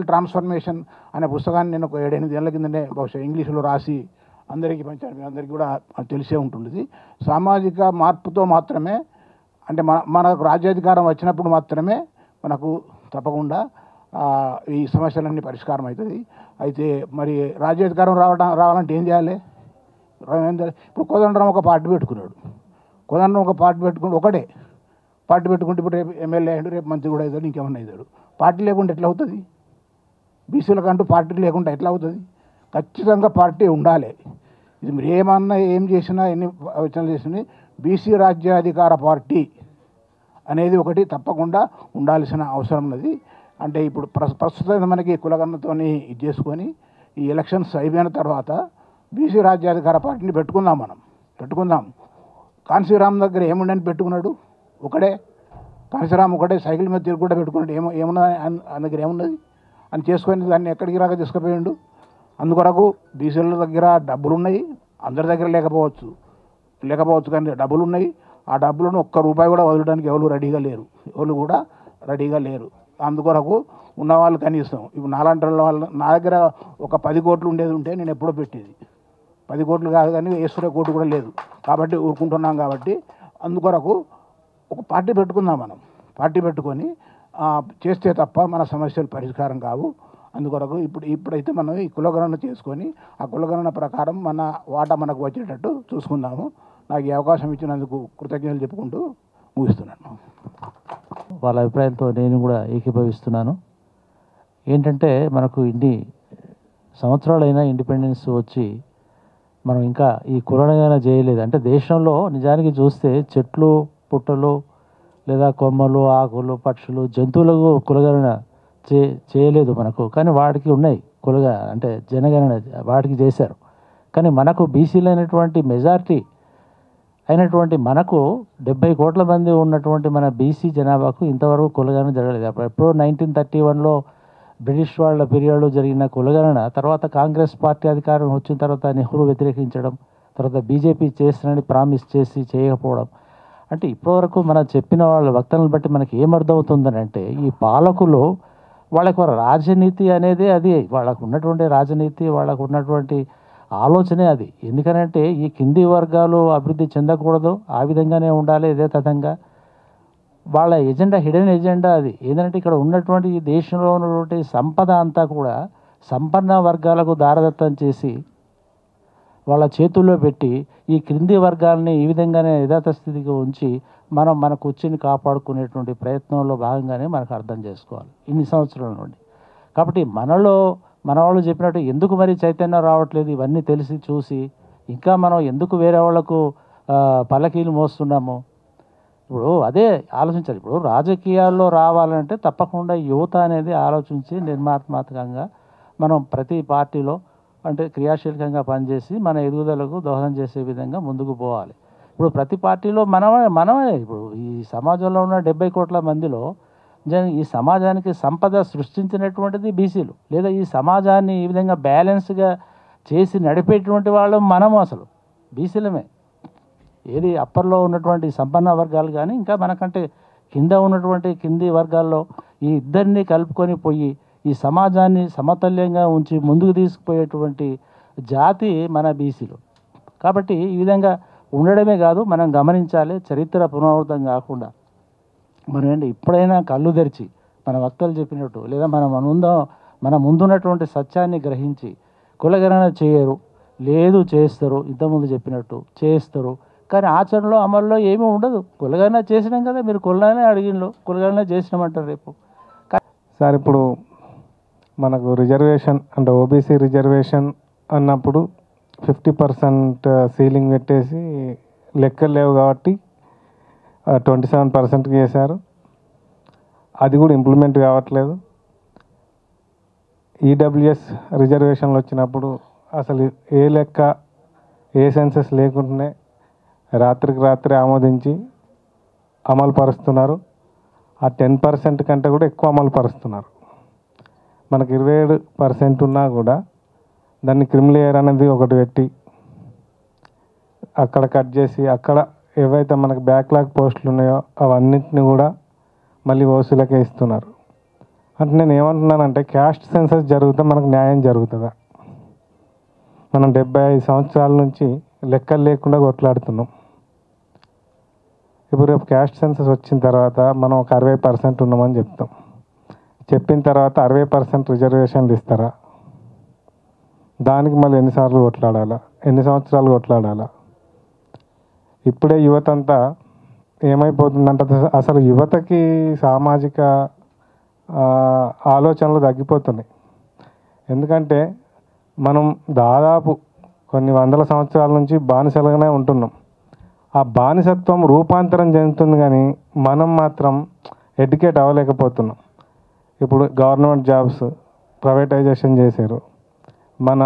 ట్రాన్స్ఫర్మేషన్ అనే పుస్తకాన్ని నేను ఒక 7-8 ఏళ్ళ కిందనే బహుశా ఇంగ్లీషులో రాసి అందరికీ పంచాను. మీ అందరికీ కూడా తెలిసే ఉంటుంది. సామాజిక మార్పుతో మాత్రమే, అంటే మనకు రాజ్యాధికారం వచ్చినప్పుడు మాత్రమే మనకు తప్పకుండా ఈ సమస్యలన్నీ పరిష్కారం అవుతుంది. అయితే మరి రాజ్యాధికారం రావాలంటే ఏం చేయాలి? ఇప్పుడు కోదండరాం ఒక పార్టీ పెట్టుకున్నాడు. ఒకటే పార్టీ పెట్టుకుంటే ఇప్పుడు రేపు ఎమ్మెల్యే అయ్యాడు, రేపు మంత్రి కూడా అవుతాడు, ఇంకేమన్నా అవుతాడు. పార్టీ లేకుండా ఎట్లా అవుతుంది? బీసీలకంటూ పార్టీ లేకుండా ఎట్లా అవుతుంది? ఖచ్చితంగా పార్టీ ఉండాలి. ఇది మీరు ఏం చేసినా, ఎన్ని ఆలోచనలు చేసినా బీసీ రాజ్యాధికార పార్టీ అనేది ఒకటి తప్పకుండా ఉండాల్సిన అవసరం ఉన్నది. అంటే ఇప్పుడు ప్రస్తుతం మనకి కులగణనతో ఇది చేసుకొని ఈ ఎలక్షన్స్ అయిపోయిన తర్వాత బీసీ రాజ్యాధికార పార్టీని పెట్టుకుందాం. కాన్సీరామ్ దగ్గర ఏముండని పెట్టుకున్నాడు? కాన్సీరామ్ ఒకటే సైకిల్ మీద తిరిగి కూడా పెట్టుకున్నాడు. ఏమున్నది ఆయన దగ్గర ఏమున్నది అని చేసుకొని దాన్ని ఎక్కడికి రాక తీసుకుపోయిండు. అందుకొరకు బీసీల దగ్గర డబ్బులు ఉన్నాయి, అందరి దగ్గర లేకపోవచ్చు కానీ డబ్బులు ఉన్నాయి. ఆ డబ్బులను ₹1 కూడా వదలడానికి ఎవరు రెడీగా లేరు. అందుకొరకు ఉన్నవాళ్ళు కనీసం ఇప్పుడు నాలాంటి వాళ్ళు, నా దగ్గర ఒక 10 కోట్లు ఉండేది ఉంటే నేను ఎప్పుడో పెట్టేది. 10 కోట్లు కాదు కానీ వేసుకునే కోట్లు కూడా లేదు కాబట్టి ఊరుకుంటున్నాం. కాబట్టి అందుకొరకు ఒక పార్టీ పెట్టుకుందాం. మనం పార్టీ పెట్టుకొని చేస్తే తప్ప మన సమస్యలు పరిష్కారం కావు. అందుకొరకు ఇప్పుడైతే మనం ఈ కులగణన చేసుకొని ఆ కులగణన ప్రకారం మన వాటా మనకు వచ్చేటట్టు చూసుకుందాము. నాకు ఈ అవకాశం ఇచ్చినందుకు కృతజ్ఞతలు చెప్పుకుంటూ ముగిస్తున్నాను. వాళ్ళ అభిప్రాయంతో నేను కూడా ఏకీభవిస్తున్నాను. ఏంటంటే మనకు ఇన్ని సంవత్సరాలైనా ఇండిపెండెన్స్ వచ్చి మనం ఇంకా ఈ కులగణన చేయలేదు. అంటే దేశంలో నిజానికి చూస్తే చెట్లు, పుట్టలు లేదా కొమ్మలు, ఆకులు, పక్షులు, జంతువులకు కులగణన చేయలేదు మనకు. కానీ వాటికి ఉన్నాయి అంటే జనగణన వాటికి చేశారు. కానీ మనకు బీసీలు అయినటువంటి మెజారిటీ అయినటువంటి మనకు 70 కోట్ల మంది ఉన్నటువంటి మన బీసీ జనాభాకు ఇంతవరకు కులగణన జరగలేదు. ఎప్పుడో 1931లో బ్రిటిష్ వాళ్ళ పీరియడ్లో జరిగిన కులగణన తర్వాత కాంగ్రెస్ పార్టీ అధికారం వచ్చిన తర్వాత నెహ్రూ వ్యతిరేకించడం, తర్వాత బీజేపీ చేస్తానని ప్రామిస్ చేసి చేయకపోవడం. అంటే ఇప్పటివరకు మనం చెప్పిన వాళ్ళ వక్తలను బట్టి మనకి ఏమర్థమవుతుందని అంటే ఈ పాలకులు వాళ్ళకు రాజనీతి అనేది అది వాళ్ళకు ఉన్నటువంటి రాజనీతి, వాళ్ళకు ఉన్నటువంటి ఆలోచనే అది. ఎందుకనంటే ఈ కింది వర్గాలు అభివృద్ధి చెందకూడదు, ఆ విధంగానే ఉండాలి. ఇదే తదంగా వాళ్ళ ఎజెండా, హిడెన్ ఎజెండా అది. ఏంటంటే ఇక్కడ ఉన్నటువంటి ఈ దేశంలో ఉన్నటువంటి సంపద అంతా కూడా సంపన్న వర్గాలకు దారదత్తం చేసి వాళ్ళ చేతుల్లో పెట్టి ఈ క్రింది వర్గాలని ఈ విధంగానే యథార్థ స్థితికి ఉంచి మన కుర్చీని కాపాడుకునేటువంటి ప్రయత్నంలో భాగంగానే మనకు అర్థం చేసుకోవాలి ఇన్ని సంవత్సరాల నుండి. కాబట్టి మన వాళ్ళు చెప్పినట్టు ఎందుకు మరి చైతన్యం రావట్లేదు? ఇవన్నీ తెలిసి చూసి ఇంకా మనం ఎందుకు వేరే వాళ్ళకు పల్లకీలు మోస్తున్నాము? ఇప్పుడు అదే ఆలోచించాలి. ఇప్పుడు రాజకీయాల్లో రావాలంటే తప్పకుండా యువత అనేది ఆలోచించి నిర్మాణాత్మకంగా మనం ప్రతి పార్టీలో అంటే క్రియాశీలకంగా పనిచేసి మన ఎదుగుదలకు దోహదం చేసే విధంగా ముందుకు పోవాలి. ఇప్పుడు ప్రతి పార్టీలో మనమే ఇప్పుడు ఈ సమాజంలో ఉన్న 70 కోట్ల మందిలో ఈ సమాజానికి సంపద సృష్టించినటువంటిది బీసీలు, లేదా ఈ సమాజాన్ని ఈ విధంగా బ్యాలెన్స్గా చేసి నడిపేటువంటి వాళ్ళు మనము అసలు బీసీలమే. ఏది అప్పర్లో ఉన్నటువంటి సంపన్న వర్గాలు కానీ ఇంకా మనకంటే కింద ఉన్నటువంటి కింది వర్గాల్లో ఈ ఇద్దరిని కలుపుకొని పోయి ఈ సమాజాన్ని సమతుల్యంగా ఉంచి ముందుకు తీసుకుపోయేటువంటి జాతి మన బీసీలు. కాబట్టి ఈ విధంగా ఉండడమే కాదు, మనం గమనించాలి, చరిత్ర పునరావృతం కాకుండా మనం ఏంటి ఇప్పుడైనా కళ్ళు తెరిచి మన వక్తలు చెప్పినట్టు లేదా మన ముందున్నటువంటి సత్యాన్ని గ్రహించి కులగణన చేయరు, లేదు చేస్తారు, ఇంతకుముందు చెప్పినట్టు చేస్తారు, కానీ ఆచరణలో అమల్లో ఏమీ ఉండదు. కులగణన చేసినాం కదా, మీరు కులగణనే అడిగినలో కులగణన చేసినామంటారు రేపు. సార్ ఇప్పుడు మనకు రిజర్వేషన్ అంటే ఓబీసీ రిజర్వేషన్ అన్నప్పుడు 50% సీలింగ్ పెట్టేసి లెక్కలు లేవు కాబట్టి 27%కి చేశారు. అది కూడా ఇంప్లిమెంట్ కావట్లేదు. ఈడబ్ల్యూఎస్ రిజర్వేషన్లు వచ్చినప్పుడు అసలు ఏ లెక్క ఏ సెన్సెస్ లేకుండానే రాత్రికి రాత్రి ఆమోదించి అమలు పరుస్తున్నారు. ఆ 10% కంటే కూడా ఎక్కువ అమలు పరుస్తున్నారు. మనకు 27% ఉన్నా కూడా దాన్ని క్రిమిలేయర్ అనేది ఒకటి పెట్టి అక్కడ కట్ చేసి అక్కడ ఏవైతే మనకు బ్యాక్లాగ్ పోస్టులు ఉన్నాయో అవన్నిటిని కూడా మళ్ళీ ఓసీలకే ఇస్తున్నారు. అంటే నేను ఏమంటున్నానంటే క్యాస్ట్ సెన్సస్ జరిగితే మనకు న్యాయం జరుగుతుందా? మనం 75 సంవత్సరాల నుంచి లెక్కలు లేకుండా కొట్లాడుతున్నాం. ఇప్పుడు రేపు క్యాస్ట్ సెన్సస్ వచ్చిన తర్వాత మనం ఒక 60% ఉన్నామని చెప్తాం. చెప్పిన తర్వాత 60% రిజర్వేషన్లు ఇస్తారా? దానికి మళ్ళీ ఎన్నిసార్లు కొట్లాడాలా, ఎన్ని సంవత్సరాలు కొట్లాడాలా? ఇప్పుడే యువత అంతా ఏమైపోతుందంటే అసలు యువతకి సామాజిక ఆలోచనలు తగ్గిపోతున్నాయి. ఎందుకంటే మనం దాదాపు కొన్ని వందల సంవత్సరాల నుంచి బానిసలుగానే ఉంటున్నాం. ఆ బానిసత్వం రూపాంతరం చెందుతుంది కానీ మనం మాత్రం ఎడ్యుకేట్ అవ్వలేకపోతున్నాం. ఇప్పుడు గవర్నమెంట్ జాబ్స్ ప్రైవేటైజేషన్ చేశారు. మన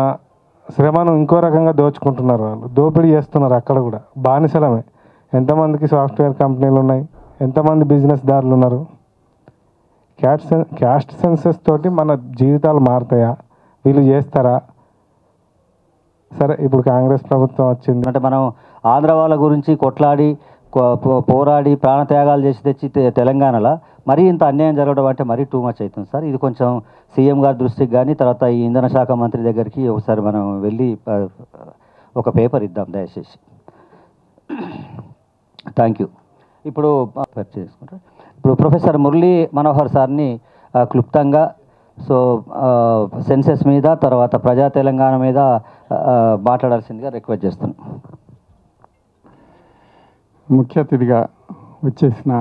శ్రమను ఇంకో రకంగా దోచుకుంటున్నారు, వాళ్ళు దోపిడీ చేస్తున్నారు. అక్కడ కూడా బానిసలమే. ఎంతమందికి సాఫ్ట్వేర్ కంపెనీలు ఉన్నాయి, ఎంతమంది బిజినెస్ దారులు ఉన్నారు. క్యాస్ట్ సెన్సెస్ తోటి మన జీవితాలు మారుతాయా? వీళ్ళు చేస్తారా? సరే, ఇప్పుడు కాంగ్రెస్ ప్రభుత్వం వచ్చింది అంటే మనం ఆంధ్ర వాళ్ళ గురించి కొట్లాడి పోరాడి ప్రాణత్యాగాలు చేసి తెచ్చి తెలంగాణలో మరీ ఇంత అన్యాయం జరగడం అంటే మరీ టూ మచ్ అవుతుంది సార్. ఇది కొంచెం సీఎం గారి దృష్టికి కానీ తర్వాత ఈ ఇంధన శాఖ మంత్రి దగ్గరికి ఒకసారి మనం వెళ్ళి ఒక పేపర్ ఇద్దాం దయచేసి. Thank you. ఇప్పుడు చేసుకుంటారు. ఇప్పుడు ప్రొఫెసర్ మురళీ మనోహర్ సార్ని క్లుప్తంగా సెన్సెస్ మీద తర్వాత ప్రజా తెలంగాణ మీద మాట్లాడాల్సిందిగా రిక్వెస్ట్ చేస్తున్నాను. ముఖ్య అతిథిగా వచ్చేసిన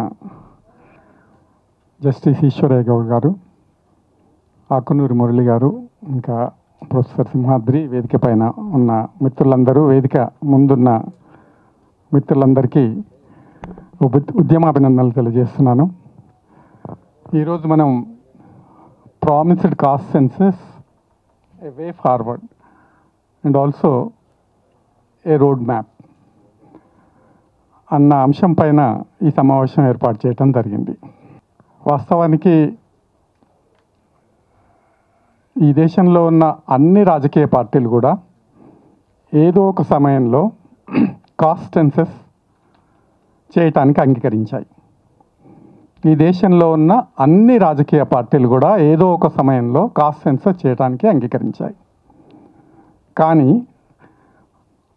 జస్టిస్ ఈశ్వరయ్య గౌడ్ గారు, ఆకునూరి మురళి గారు, ఇంకా ప్రొఫెసర్ సింహాద్రి, వేదిక పైన ఉన్న మిత్రులందరూ, వేదిక ముందున్న మిత్రులందరికీ ఉద్యమాభినందనలు తెలియజేస్తున్నాను. ఈరోజు మనం promised cost census, A way forward and also a road map అన్న అంశం పైన ఈ సమావేశం ఏర్పాటు చేయడం జరిగింది. వాస్తవానికి ఈ దేశంలో ఉన్న అన్ని రాజకీయ పార్టీలు కూడా ఏదో ఒక సమయంలో కాస్ట్ సెన్సస్ చేయటానికి అంగీకరించాయి. ఈ దేశంలో ఉన్న అన్ని రాజకీయ పార్టీలు కూడా ఏదో ఒక సమయంలో కాస్ట్ సెన్సస్ చేయడానికి అంగీకరించాయి. కానీ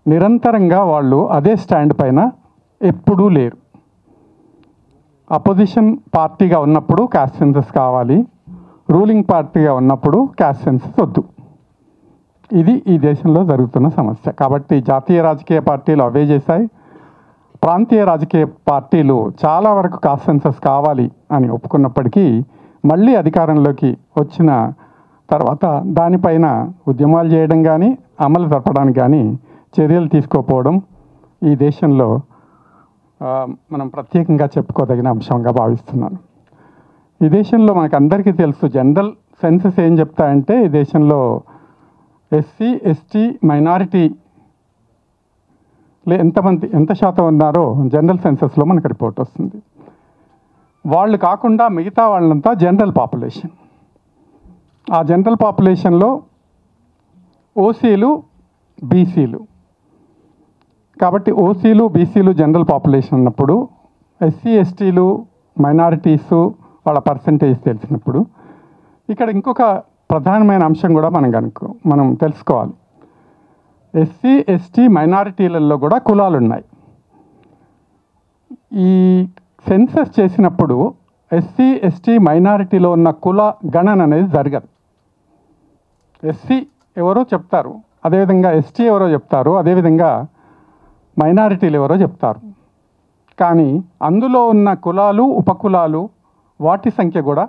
నిరంతరంగా వాళ్ళు అదే స్టాండ్ పైన ఎప్పుడూ లేరు. అపోజిషన్ పార్టీగా ఉన్నప్పుడు కాస్ట్ సెన్సస్ కావాలి, రూలింగ్ పార్టీగా ఉన్నప్పుడు కాస్ట్ సెన్సస్ వద్దు. ఇది ఈ దేశంలో జరుగుతున్న సమస్య. కాబట్టి జాతీయ రాజకీయ పార్టీలు అవే చేశాయి, ప్రాంతీయ రాజకీయ పార్టీలు చాలా వరకు కాస్ట్ సెన్సస్ కావాలి అని ఒప్పుకున్నప్పటికీ మళ్ళీ అధికారంలోకి వచ్చిన తర్వాత దానిపైన ఉద్యమాలు చేయడం కానీ అమలు జరపడానికి కానీ చర్యలు తీసుకోకపోవడం ఈ దేశంలో మనం ప్రత్యేకంగా చెప్పుకోదగిన అంశంగా భావిస్తున్నాను. ఈ దేశంలో మనకు అందరికీ తెలుసు, జనరల్ సెన్సస్ ఏం చెప్తాయంటే ఈ దేశంలో ఎస్సీ, ఎస్టీ, మైనారిటీ ఎంత శాతం ఉన్నారో జనరల్ సెన్సస్లో మనకు రిపోర్ట్ వస్తుంది. వాళ్ళు కాకుండా మిగతా వాళ్ళంతా జనరల్ పాపులేషన్. ఆ జనరల్ పాపులేషన్లో ఓసీలు, బీసీలు. కాబట్టి ఓసీలు, బీసీలు జనరల్ పాపులేషన్ ఉన్నప్పుడు ఎస్సీ, ఎస్టీలు, మైనారిటీసు వాళ్ళ పర్సంటేజ్ తెలిసినప్పుడు ఇక్కడ ఇంకొక ప్రధానమైన అంశం కూడా మనం తెలుసుకోవాలి. ఎస్సీ ఎస్టీ మైనారిటీలలో కూడా కులాలు ఉన్నాయి. ఈ సెన్సస్ చేసినప్పుడు ఎస్సీ ఎస్టీ మైనారిటీలో ఉన్న కుల గణన అనేది జరగదు. ఎస్సీ ఎవరో చెప్తారు, అదేవిధంగా ఎస్టీ ఎవరో చెప్తారు, అదేవిధంగా మైనారిటీలు ఎవరో చెప్తారు. కానీ అందులో ఉన్న కులాలు ఉపకులాలు వాటి సంఖ్య కూడా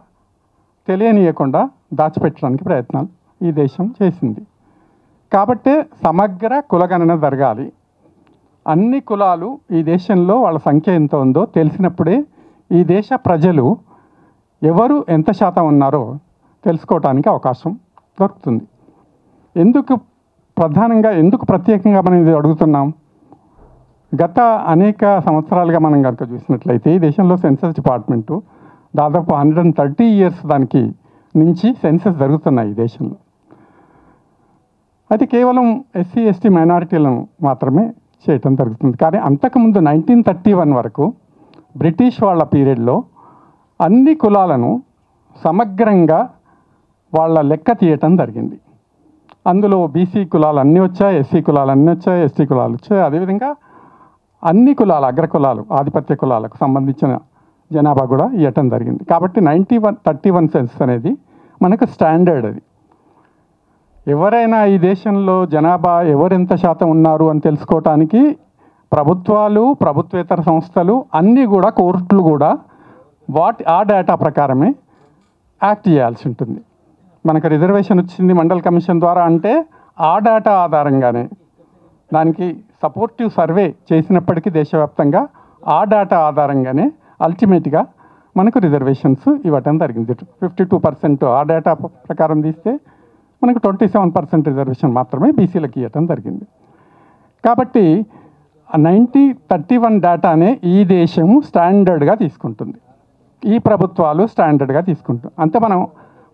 తెలియనీయకుండా దాచిపెట్టడానికి ప్రయత్నాలు ఈ దేశం చేసింది. కాబట్టే సమగ్ర కులగణన జరగాలి. అన్ని కులాలు ఈ దేశంలో వాళ్ళ సంఖ్య ఎంత ఉందో తెలిసినప్పుడే ఈ దేశ ప్రజలు ఎవరు ఎంత శాతం ఉన్నారో తెలుసుకోవటానికి అవకాశం దొరుకుతుంది. ఎందుకు ప్రత్యేకంగా మనం ఇది అడుగుతున్నాం? గత అనేక సంవత్సరాలుగా మనం కనుక చూసినట్లయితే ఈ దేశంలో సెన్సస్ డిపార్ట్మెంటు దాదాపు 130 ఇయర్స్ దానికి నుంచి సెన్సస్ జరుగుతున్నాయి ఈ దేశంలో. అది కేవలం ఎస్సీ ఎస్టీ మైనారిటీలను మాత్రమే చేయటం జరుగుతుంది. కానీ అంతకుముందు 1931 వరకు బ్రిటిష్ వాళ్ళ పీరియడ్లో అన్ని కులాలను సమగ్రంగా వాళ్ళ లెక్క తీయటం జరిగింది. అందులో బీసీ కులాలు అన్నీ వచ్చాయి, ఎస్సీ కులాలు అన్నీ వచ్చాయి, ఎస్టీ కులాలు వచ్చాయి. అదేవిధంగా అన్ని కులాలు, అగ్రకులాలు, ఆధిపత్య కులాలకు సంబంధించిన జనాభా కూడా ఇవ్వటం జరిగింది. కాబట్టి 1931 సెన్సస్ అనేది మనకు స్టాండర్డ్. అది ఎవరైనా ఈ దేశంలో జనాభా ఎవరెంత శాతం ఉన్నారు అని తెలుసుకోవటానికి ప్రభుత్వాలు, ప్రభుత్వేతర సంస్థలు అన్నీ కూడా, కోర్టులు కూడా ఆ డేటా ప్రకారమే యాక్ట్ చేయాల్సి ఉంటుంది. మనకు రిజర్వేషన్ వచ్చింది మండల్ కమిషన్ ద్వారా అంటే ఆ డేటా ఆధారంగానే, దానికి సపోర్టివ్ సర్వే చేసినప్పటికీ దేశవ్యాప్తంగా ఆ డేటా ఆధారంగానే అల్టిమేట్గా మనకు రిజర్వేషన్స్ ఇవ్వటం జరిగింది. 52% ఆ డేటా ప్రకారం తీస్తే మనకు 27% రిజర్వేషన్ మాత్రమే బీసీలకు ఇవ్వటం జరిగింది. కాబట్టి 1931 డేటానే ఈ దేశము స్టాండర్డ్గా తీసుకుంటుంది, ఈ ప్రభుత్వాలు స్టాండర్డ్గా తీసుకుంటాం. అంతే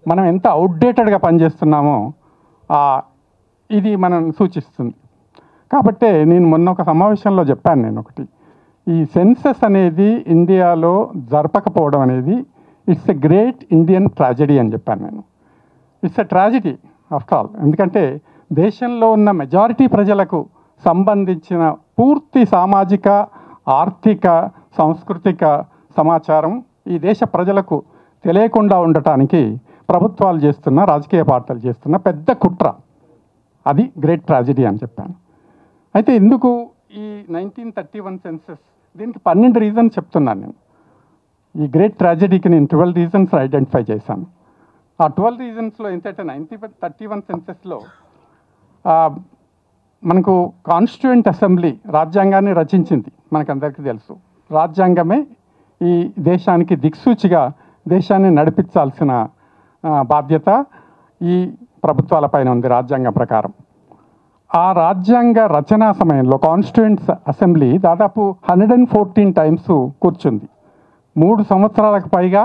మనం ఎంత అవుట్డేటెడ్గా పనిచేస్తున్నామో ఇది మనం సూచిస్తుంది. కాబట్టే నేను మొన్న ఒక సమావేశంలో చెప్పాను, నేను ఒకటి, ఈ సెన్సస్ అనేది ఇండియాలో జరపకపోవడం అనేది it's a great Indian tragedy అని చెప్పాను నేను. It's a tragedy after all. ఎందుకంటే దేశంలో ఉన్న మెజారిటీ ప్రజలకు సంబంధించిన పూర్తి సామాజిక, ఆర్థిక, సాంస్కృతిక సమాచారం ఈ దేశ ప్రజలకు తెలియకుండా ఉండటానికి ప్రభుత్వాలు చేస్తున్న, రాజకీయ పార్టీలు చేస్తున్న పెద్ద కుట్ర. అది గ్రేట్ ట్రాజెడీ అని చెప్పాను. అయితే ఎందుకు ఈ 1931 సెన్సస్, దీనికి 12 రీజన్స్ చెప్తున్నాను నేను. ఈ గ్రేట్ ట్రాజెడీకి నేను 12 రీజన్స్ ఐడెంటిఫై చేశాను. ఆ 12 రీజన్స్లో ఏంటంటే 1931 సెన్సస్లో మనకు కాన్స్టిట్యూయెంట్ అసెంబ్లీ రాజ్యాంగాన్ని రచించింది, మనకందరికీ తెలుసు. రాజ్యాంగమే ఈ దేశానికి దిక్సూచిగా దేశాన్ని నడిపించాల్సిన బాధ్యత ఈ ప్రభుత్వాలపైన ఉంది రాజ్యాంగం ప్రకారం. ఆ రాజ్యాంగ రచనా సమయంలో కాన్స్టిట్యూయెంట్స్ అసెంబ్లీ దాదాపు 114 టైమ్స్ కూర్చుంది. 3 సంవత్సరాలకు పైగా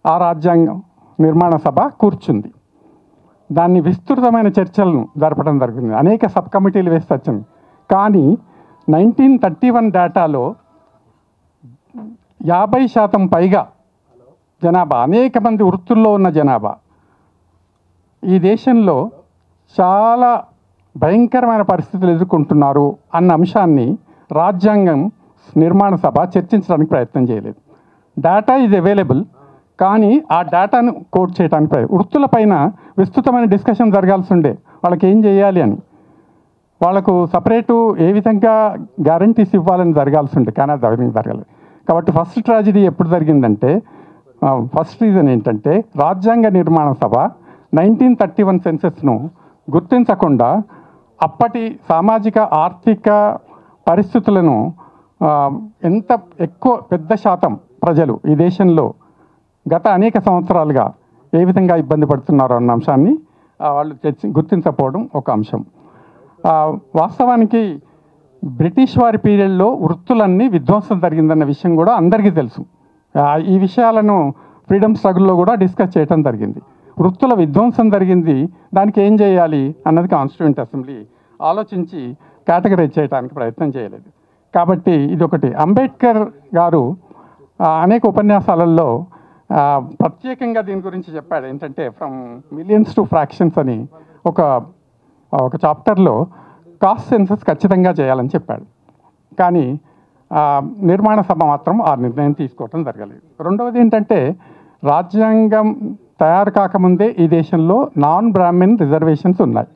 ఆ రాజ్యాంగం నిర్మాణ సభ కూర్చుంది. దాన్ని విస్తృతమైన చర్చలను జరపడం జరిగింది, అనేక సబ్ కమిటీలు వేసి వచ్చింది. కానీ 1931 డేటాలో 50% పైగా జనాభా, అనేక మంది వృత్తుల్లో ఉన్న జనాభా ఈ దేశంలో చాలా భయంకరమైన పరిస్థితులు ఎదుర్కొంటున్నారు అన్న అంశాన్ని రాజ్యాంగం నిర్మాణ సభ చర్చించడానికి ప్రయత్నం చేయలేదు. డేటా ఈజ్ అవైలబుల్, కానీ ఆ డేటాను కోట్ చేయడానికి వృత్తులపైన విస్తృతమైన డిస్కషన్ జరగాల్సి ఉండే, వాళ్ళకి ఏం చేయాలి అని, వాళ్ళకు సపరేటు ఏ విధంగా గ్యారంటీస్ ఇవ్వాలని జరగాల్సి ఉండే, కానీ అది విధంగా జరగలేదు. కాబట్టి ఫస్ట్ ట్రాజెడీ ఎప్పుడు జరిగిందంటే, ఫస్ట్ రీజన్ ఏంటంటే రాజ్యాంగ నిర్మాణ సభ 1931 సెన్సస్ను గుర్తించకుండా అప్పటి సామాజిక ఆర్థిక పరిస్థితులను ఎంత పెద్ద శాతం ప్రజలు ఈ దేశంలో గత అనేక సంవత్సరాలుగా ఏ విధంగా ఇబ్బంది పడుతున్నారో అన్న అంశాన్ని వాళ్ళు గుర్తించకపోవడం ఒక అంశం. వాస్తవానికి బ్రిటిష్ వారి పీరియడ్లో వృత్తులన్నీ విధ్వంసం జరిగిందన్న విషయం కూడా అందరికీ తెలుసు. ఈ విషయాలను ఫ్రీడమ్ స్ట్రగుల్లో కూడా డిస్కస్ చేయడం జరిగింది. వృత్తుల విధ్వంసం జరిగింది, దానికి ఏం చేయాలి అన్నది కాన్స్టిట్యూయెంట్ అసెంబ్లీ ఆలోచించి కేటగరైజ్ చేయడానికి ప్రయత్నం చేయలేదు. కాబట్టి ఇదొకటి. అంబేద్కర్ గారు అనేక ఉపన్యాసాలలో ప్రత్యేకంగా దీని గురించి చెప్పాడు. ఏంటంటే ఫ్రమ్ మిలియన్స్ టు ఫ్రాక్షన్స్ అని ఒక చాప్టర్లో కాస్ట్ సెన్సస్ ఖచ్చితంగా చేయాలని చెప్పాడు. కానీ నిర్మాణ సభ మాత్రం ఆ నిర్ణయం తీసుకోవటం జరగలేదు. రెండవది ఏంటంటే రాజ్యాంగం తయారు కాకముందే ఈ దేశంలో నాన్ బ్రాహ్మణ్ రిజర్వేషన్స్ ఉన్నాయి.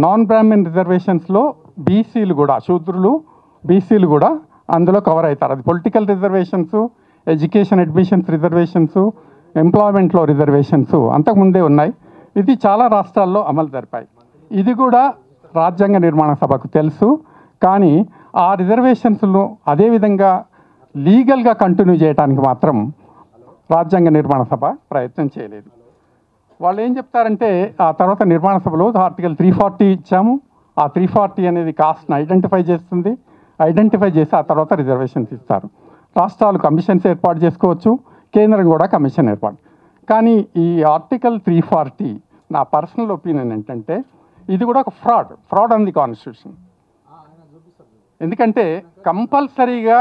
నాన్ బ్రాహ్మణ్ రిజర్వేషన్స్లో బీసీలు కూడా, శూద్రులు బీసీలు కూడా అందులో కవర్ అవుతారు. అది political reservations, education admissions reservations, ఎంప్లాయ్మెంట్లో రిజర్వేషన్స్ అంతకుముందే ఉన్నాయి. ఇది చాలా రాష్ట్రాల్లో అమలు జరిపాయి. ఇది కూడా రాజ్యాంగ నిర్మాణ సభకు తెలుసు. కానీ ఆ రిజర్వేషన్స్ను అదేవిధంగా లీగల్గా కంటిన్యూ చేయడానికి మాత్రం రాజ్యాంగ నిర్మాణ సభ ప్రయత్నం చేయలేదు. వాళ్ళు ఏం చెప్తారంటే ఆ తర్వాత నిర్మాణ సభలో ఆర్టికల్ 340 ఇచ్చాము. ఆ 340 అనేది కాస్ట్ని ఐడెంటిఫై చేస్తుంది. ఐడెంటిఫై చేసి ఆ తర్వాత రిజర్వేషన్స్ ఇస్తారు. రాష్ట్రాలు కమిషన్స్ ఏర్పాటు చేసుకోవచ్చు, కేంద్రం కూడా కమిషన్ ఏర్పాటు. కానీ ఈ ఆర్టికల్ 340 నా పర్సనల్ ఒపీనియన్ ఏంటంటే ఇది కూడా ఒక ఫ్రాడ్ ఆన్ ది కాన్స్టిట్యూషన్. ఎందుకంటే కంపల్సరీగా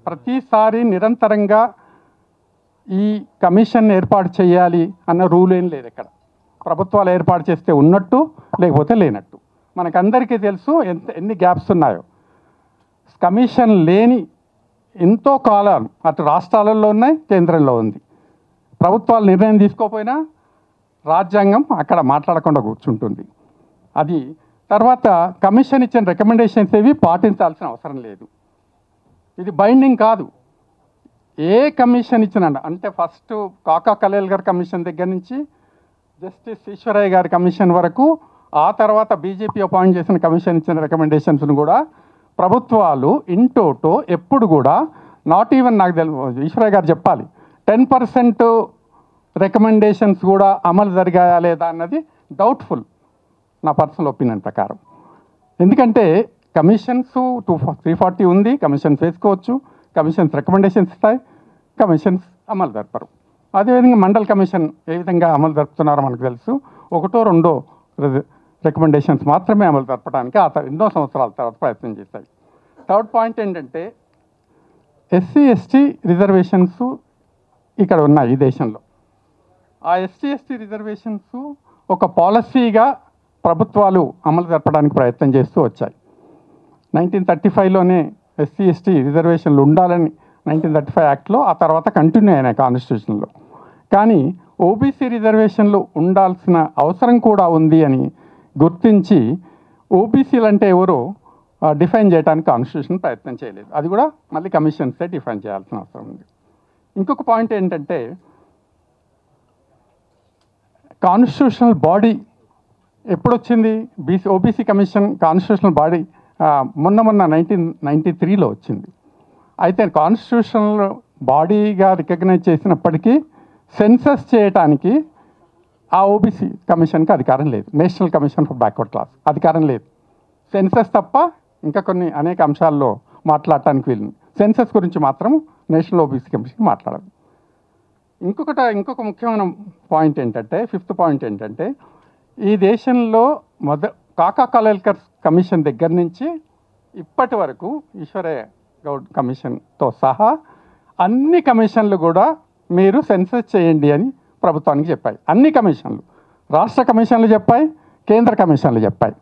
ప్రతిసారి నిరంతరంగా ఈ కమిషన్ ఏర్పాటు చేయాలి అన్న రూల్ ఏం లేదు. ఇక్కడ ప్రభుత్వాలు ఏర్పాటు చేస్తే ఉన్నట్టు, లేకపోతే లేనట్టు. మనకందరికీ తెలుసు ఎన్ని గ్యాప్స్ ఉన్నాయో. కమిషన్ లేని ఎంతో కాలం అటు రాష్ట్రాలలో ఉన్నాయి, కేంద్రంలో ఉంది. ప్రభుత్వాలు నిర్ణయం తీసుకోకపోయినా రాజ్యాంగం అక్కడ మాట్లాడకుండా కూర్చుంటుంది. అది తర్వాత కమిషన్ ఇచ్చిన రికమెండేషన్స్ ఏవి పాటించాల్సిన అవసరం లేదు. ఇది బైండింగ్ కాదు. ఏ కమిషన్ ఇచ్చిన అంటే ఫస్ట్ కాకా కలేల్కర్ కమిషన్ దగ్గర నుంచి జస్టిస్ ఈశ్వరయ్య గారి కమిషన్ వరకు, ఆ తర్వాత బీజేపీ అపాయింట్ చేసిన కమిషన్ ఇచ్చిన రికమెండేషన్స్ను కూడా ప్రభుత్వాలు ఇంటోటో ఎప్పుడు కూడా నాట్ ఈవెన్, నాకు తెలియదు ఈశ్వరయ్య గారు చెప్పాలి, 10% రికమెండేషన్స్ కూడా అమలు జరిగాయా లేదా అన్నది డౌట్ఫుల్ నా పర్సనల్ ఒపీనియన్ ప్రకారం. ఎందుకంటే కమిషన్స్ 340 ఉంది, కమిషన్స్ వేసుకోవచ్చు, కమిషన్స్ రికమెండేషన్స్ ఇస్తాయి, కమిషన్స్ అమలు జరపరు. అదేవిధంగా మండల్ కమిషన్ ఏ విధంగా అమలు జరుపుతున్నారో మనకు తెలుసు. 1-2 రికమెండేషన్స్ మాత్రమే అమలు జరపడానికి ఎన్నో సంవత్సరాల తర్వాత ప్రయత్నం చేశాయి. థర్డ్ పాయింట్ ఏంటంటే SC/ST రిజర్వేషన్స్ ఇక్కడ ఉన్నాయి ఈ దేశంలో. ఆ SC/ST రిజర్వేషన్స్ ఒక పాలసీగా ప్రభుత్వాలు అమలు జరపడానికి ప్రయత్నం చేస్తూ వచ్చాయి. 1935లోనే SC/ST రిజర్వేషన్లు ఉండాలని 1935 యాక్ట్లో, ఆ తర్వాత కంటిన్యూ అయినాయి కాన్స్టిట్యూషన్లో. కానీ ఓబీసీ రిజర్వేషన్లు ఉండాల్సిన అవసరం కూడా ఉంది అని గుర్తించి ఓబీసీలు అంటే ఎవరో డిఫైన్ చేయడానికి కాన్స్టిట్యూషన్ ప్రయత్నం చేయలేదు. అది కూడా మళ్ళీ కమిషన్సే డిఫైన్ చేయాల్సిన అవసరం ఉంది. ఇంకొక పాయింట్ ఏంటంటే కాన్స్టిట్యూషనల్ బాడీ ఎప్పుడు వచ్చింది? ఓబీసీ కమిషన్ కాన్స్టిట్యూషనల్ బాడీ మొన్న 1993లో వచ్చింది. అయితే కాన్స్టిట్యూషనల్ బాడీగా రికగ్నైజ్ చేసినప్పటికీ సెన్సస్ చేయటానికి ఆ ఓబీసీ కమిషన్కి అధికారం లేదు. National commission for backward class అధికారం లేదు. సెన్సస్ తప్ప ఇంకా కొన్ని అనేక అంశాల్లో మాట్లాడటానికి వీలు. సెన్సస్ గురించి మాత్రం నేషనల్ ఓబీసీ కమిషన్ మాట్లాడదు. ఇంకొక ముఖ్యమైన పాయింట్ ఏంటంటే, 5th పాయింట్ ఏంటంటే, ఈ దేశంలో కాకా కలేల్కర్ కమిషన్ దగ్గర నుంచి ఇప్పటి వరకు ఈశ్వరయ్య గౌడ్ కమిషన్తో సహా అన్ని కమిషన్లు కూడా మీరు సెన్సస్ చేయండి అని ప్రభుత్వానికి చెప్పాయి. అన్ని కమిషన్లు, రాష్ట్ర కమిషన్లు చెప్పాయి, కేంద్ర కమిషన్లు చెప్పాయి.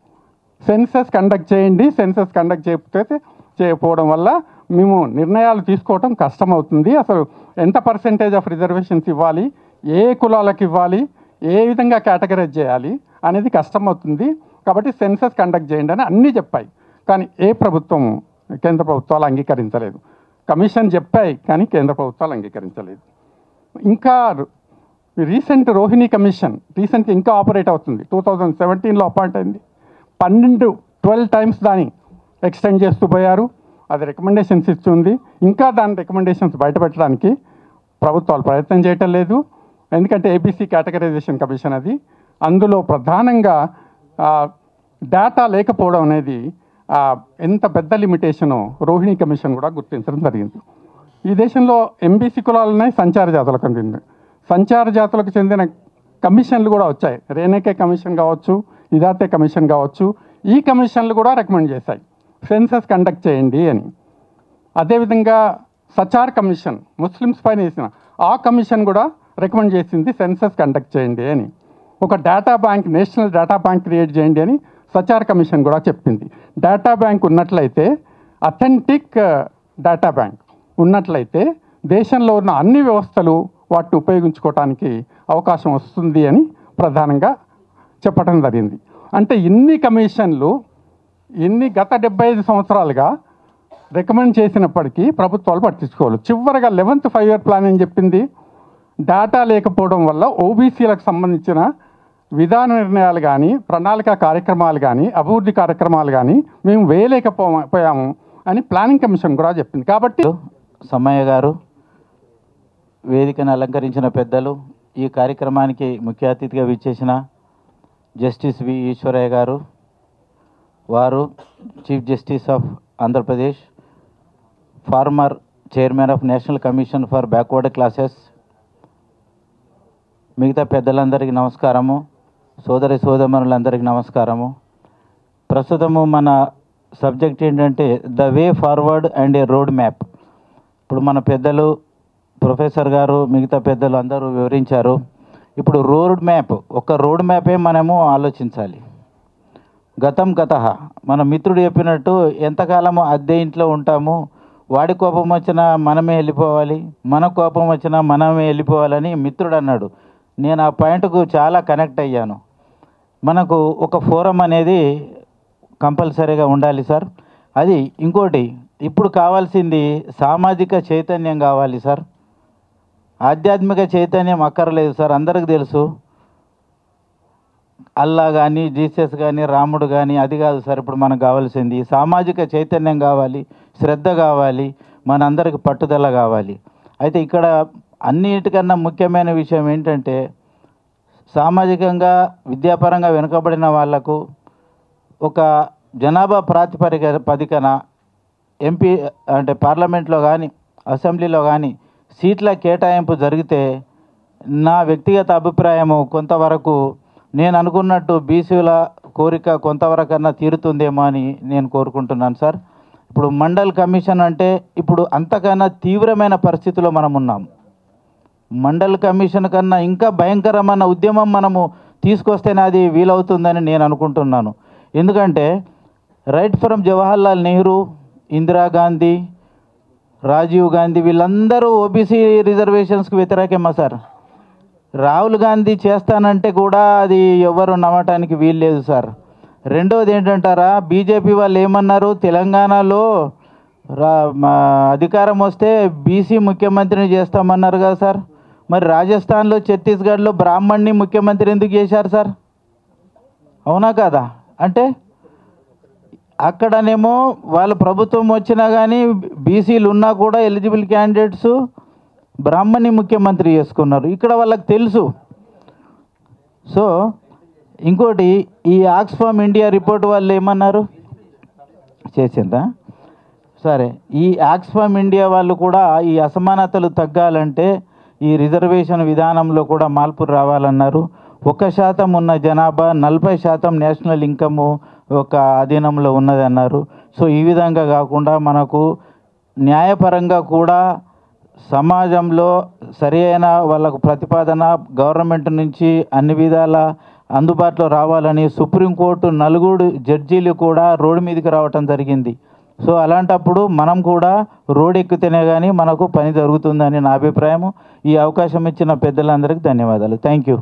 సెన్సస్ కండక్ట్ చేయండి. సెన్సస్ కండక్ట్ చేయకపోవడం వల్ల మేము నిర్ణయాలు తీసుకోవడం కష్టమవుతుంది. అసలు ఎంత పర్సెంటేజ్ ఆఫ్ రిజర్వేషన్స్ ఇవ్వాలి, ఏ కులాలకు ఇవ్వాలి, ఏ విధంగా కేటగరైజ్ చేయాలి అనేది కష్టమవుతుంది. కాబట్టి సెన్సస్ కండక్ట్ చేయండి అని అన్నీ చెప్పాయి. కానీ కేంద్ర ప్రభుత్వాలు అంగీకరించలేదు. కమిషన్ చెప్పాయి కానీ కేంద్ర ప్రభుత్వాలు అంగీకరించలేదు. ఇంకా రీసెంట్ రోహిణి కమిషన్ రీసెంట్గా ఇంకా ఆపరేట్ అవుతుంది. 2017లో అపాయింట్ అయింది. 12 టైమ్స్ దాన్ని ఎక్స్టెండ్ చేస్తూ పోయారు. అది రికమెండేషన్స్ ఇస్తుంది. ఇంకా దాని రికమెండేషన్స్ బయటపెట్టడానికి ప్రభుత్వాలు ప్రయత్నం చేయటం లేదు. ఎందుకంటే ఏబీసీ కేటగరైజేషన్ కమిషన్ అది. అందులో ప్రధానంగా డేటా లేకపోవడం అనేది ఎంత పెద్ద లిమిటేషనో రోహిణి కమిషన్ కూడా గుర్తించడం జరిగింది. ఈ దేశంలో ఎంబీసీ కులాలు ఉన్నాయి, సంచార జాతులకు చెందిన సంచార జాతులకు చెందిన కమిషన్లు కూడా వచ్చాయి. రేణేకే కమిషన్ కావచ్చు, ఇదాతే కమిషన్ కావచ్చు. ఈ కమిషన్లు కూడా రికమెండ్ చేశాయి సెన్సస్ కండక్ట్ చేయండి అని. అదేవిధంగా సచార్ కమిషన్ ముస్లిమ్స్ పైన వేసిన ఆ కమిషన్ కూడా రికమెండ్ చేసింది సెన్సస్ కండక్ట్ చేయండి అని. ఒక data bank, national data bank create చేయండి అని సచార్ కమిషన్ కూడా చెప్పింది. డేటా బ్యాంక్ ఉన్నట్లయితే, అథెంటిక్ డేటా బ్యాంక్ ఉన్నట్లయితే దేశంలో ఉన్న అన్ని వ్యవస్థలు వాటిని ఉపయోగించుకోవటానికి అవకాశం వస్తుంది అని ప్రధానంగా చెప్పడం జరిగింది. అంటే ఇన్ని కమిషన్లు గత 75 సంవత్సరాలుగా రికమెండ్ చేసినప్పటికీ ప్రభుత్వాలు పట్టించుకోవాలి. చివరిగా 11th 5-year ప్లాన్ ఏం చెప్పింది? డేటా లేకపోవడం వల్ల ఓబీసీలకు సంబంధించిన విధాన నిర్ణయాలు కానీ, ప్రణాళిక కార్యక్రమాలు కానీ, అభివృద్ధి కార్యక్రమాలు కానీ మేము వేయలేకపోయాము అని ప్లానింగ్ కమిషన్ కూడా చెప్పింది. కాబట్టి సమ్మయ్య గారు, వేదికను అలంకరించిన పెద్దలు, ఈ కార్యక్రమానికి ముఖ్య అతిథిగా విచ్చేసిన జస్టిస్ వి ఈశ్వరయ్య గారు, వారు chief justice of Andhra Pradesh, former chairman of national commission for backward classes, మిగతా పెద్దలందరికీ నమస్కారము, సోదరి సోదరులందరికీ నమస్కారము. ప్రస్తుతము మన సబ్జెక్ట్ ఏంటంటే the way forward and A road map. ఇప్పుడు మన పెద్దలు ప్రొఫెసర్ గారు, మిగతా పెద్దలు అందరూ వివరించారు. ఇప్పుడు రోడ్ మ్యాప్, ఒక రోడ్ మ్యాపే మనము ఆలోచించాలి. గతం గతః, మన మిత్రుడు చెప్పినట్టు ఎంతకాలము అద్దె ఇంట్లో ఉంటాము, వాడి కోపం వచ్చినా మనమే వెళ్ళిపోవాలి, మన కోపం వచ్చినా మనమే వెళ్ళిపోవాలని మిత్రుడు అన్నాడు. నేను ఆ పాయింట్కు చాలా కనెక్ట్ అయ్యాను. మనకు ఒక ఫోరం అనేది కంపల్సరీగా ఉండాలి సార్. అది ఇంకోటి, ఇప్పుడు కావాల్సింది సామాజిక చైతన్యం కావాలి సార్. ఆధ్యాత్మిక చైతన్యం అక్కర్లేదు సార్. అందరికి తెలుసు అల్లా కానీ, జీసస్ కానీ, రాముడు కానీ, అది కాదు సార్ ఇప్పుడు మనకు కావాల్సింది. సామాజిక చైతన్యం కావాలి, శ్రద్ధ కావాలి, మనందరికి పట్టుదల కావాలి. అయితే ఇక్కడ అన్నిటికన్నా ముఖ్యమైన విషయం ఏంటంటే, సామాజికంగా విద్యాపరంగా వెనుకబడిన వాళ్లకు ఒక జనాభా ప్రాతిపదికన ఎంపీ అంటే పార్లమెంట్లో కానీ, అసెంబ్లీలో కానీ సీట్ల కేటాయింపు జరిగితే నా వ్యక్తిగత అభిప్రాయము కొంతవరకు నేను అనుకున్నట్టు బీసీల కోరిక కొంతవరకన్నా తీరుతుందేమో అని నేను కోరుకుంటున్నాను సార్. ఇప్పుడు మండల్ కమిషన్ అంటే ఇప్పుడు అంతకన్నా తీవ్రమైన పరిస్థితిలో మనం ఉన్నాం. మండల్ కమిషన్ కన్నా ఇంకా భయంకరమైన ఉద్యమం మనము తీసుకొస్తేనే అది వీలవుతుందని నేను అనుకుంటున్నాను. ఎందుకంటే రైట్ ఫ్రమ్ జవహర్లాల్ నెహ్రూ, ఇందిరాగాంధీ, రాజీవ్ గాంధీ వీళ్ళందరూ ఓబీసీ రిజర్వేషన్స్కి వ్యతిరేకమా సార్? రాహుల్ గాంధీ చేస్తానంటే కూడా అది ఎవరు నమ్మటానికి వీల్లేదు సార్. రెండోది ఏంటంటారా, బీజేపీ వాళ్ళు ఏమన్నారు, తెలంగాణలో అధికారం వస్తే బీసీ ముఖ్యమంత్రిని చేస్తామన్నారు కదా సార్. మరి రాజస్థాన్లో, ఛత్తీస్గఢ్లో బ్రాహ్మణ్ని ముఖ్యమంత్రి ఎందుకు చేశారు సార్? అవునా కాదా? అంటే అక్కడనేమో వాళ్ళ ప్రభుత్వం వచ్చినా కానీ బీసీలు ఉన్నా కూడా ఎలిజిబుల్ క్యాండిడేట్స్ బ్రాహ్మణ్ని ముఖ్యమంత్రి చేసుకున్నారు. ఇక్కడ వాళ్ళకి తెలుసు. సో ఇంకోటి, ఈ ఆక్స్ఫామ్ ఇండియా రిపోర్ట్ వాళ్ళు ఏమన్నారు చేసిందా? సరే, ఈ ఆక్స్ఫామ్ ఇండియా వాళ్ళు కూడా ఈ అసమానతలు తగ్గాలంటే ఈ రిజర్వేషన్ విధానంలో కూడా మార్పు రావాలన్నారు. 1% ఉన్న జనాభా 40% నేషనల్ ఇన్కమ్ ఒక అధీనంలో ఉన్నదన్నారు. సో ఈ విధంగా కాకుండా మనకు న్యాయపరంగా కూడా సమాజంలో సరి అయిన వాళ్ళకు ప్రతిపాదన గవర్నమెంట్ నుంచి అన్ని విధాల అందుబాటులో రావాలని సుప్రీంకోర్టు 4 జడ్జీలు కూడా రోడ్డు మీదకి రావటం జరిగింది. సో అలాంటప్పుడు మనం కూడా రోడ్ ఎక్కితేనే కానీ మనకు పని జరుగుతుందని నా అభిప్రాయం. ఈ అవకాశం ఇచ్చిన పెద్దలందరికీ ధన్యవాదాలు. Thank you.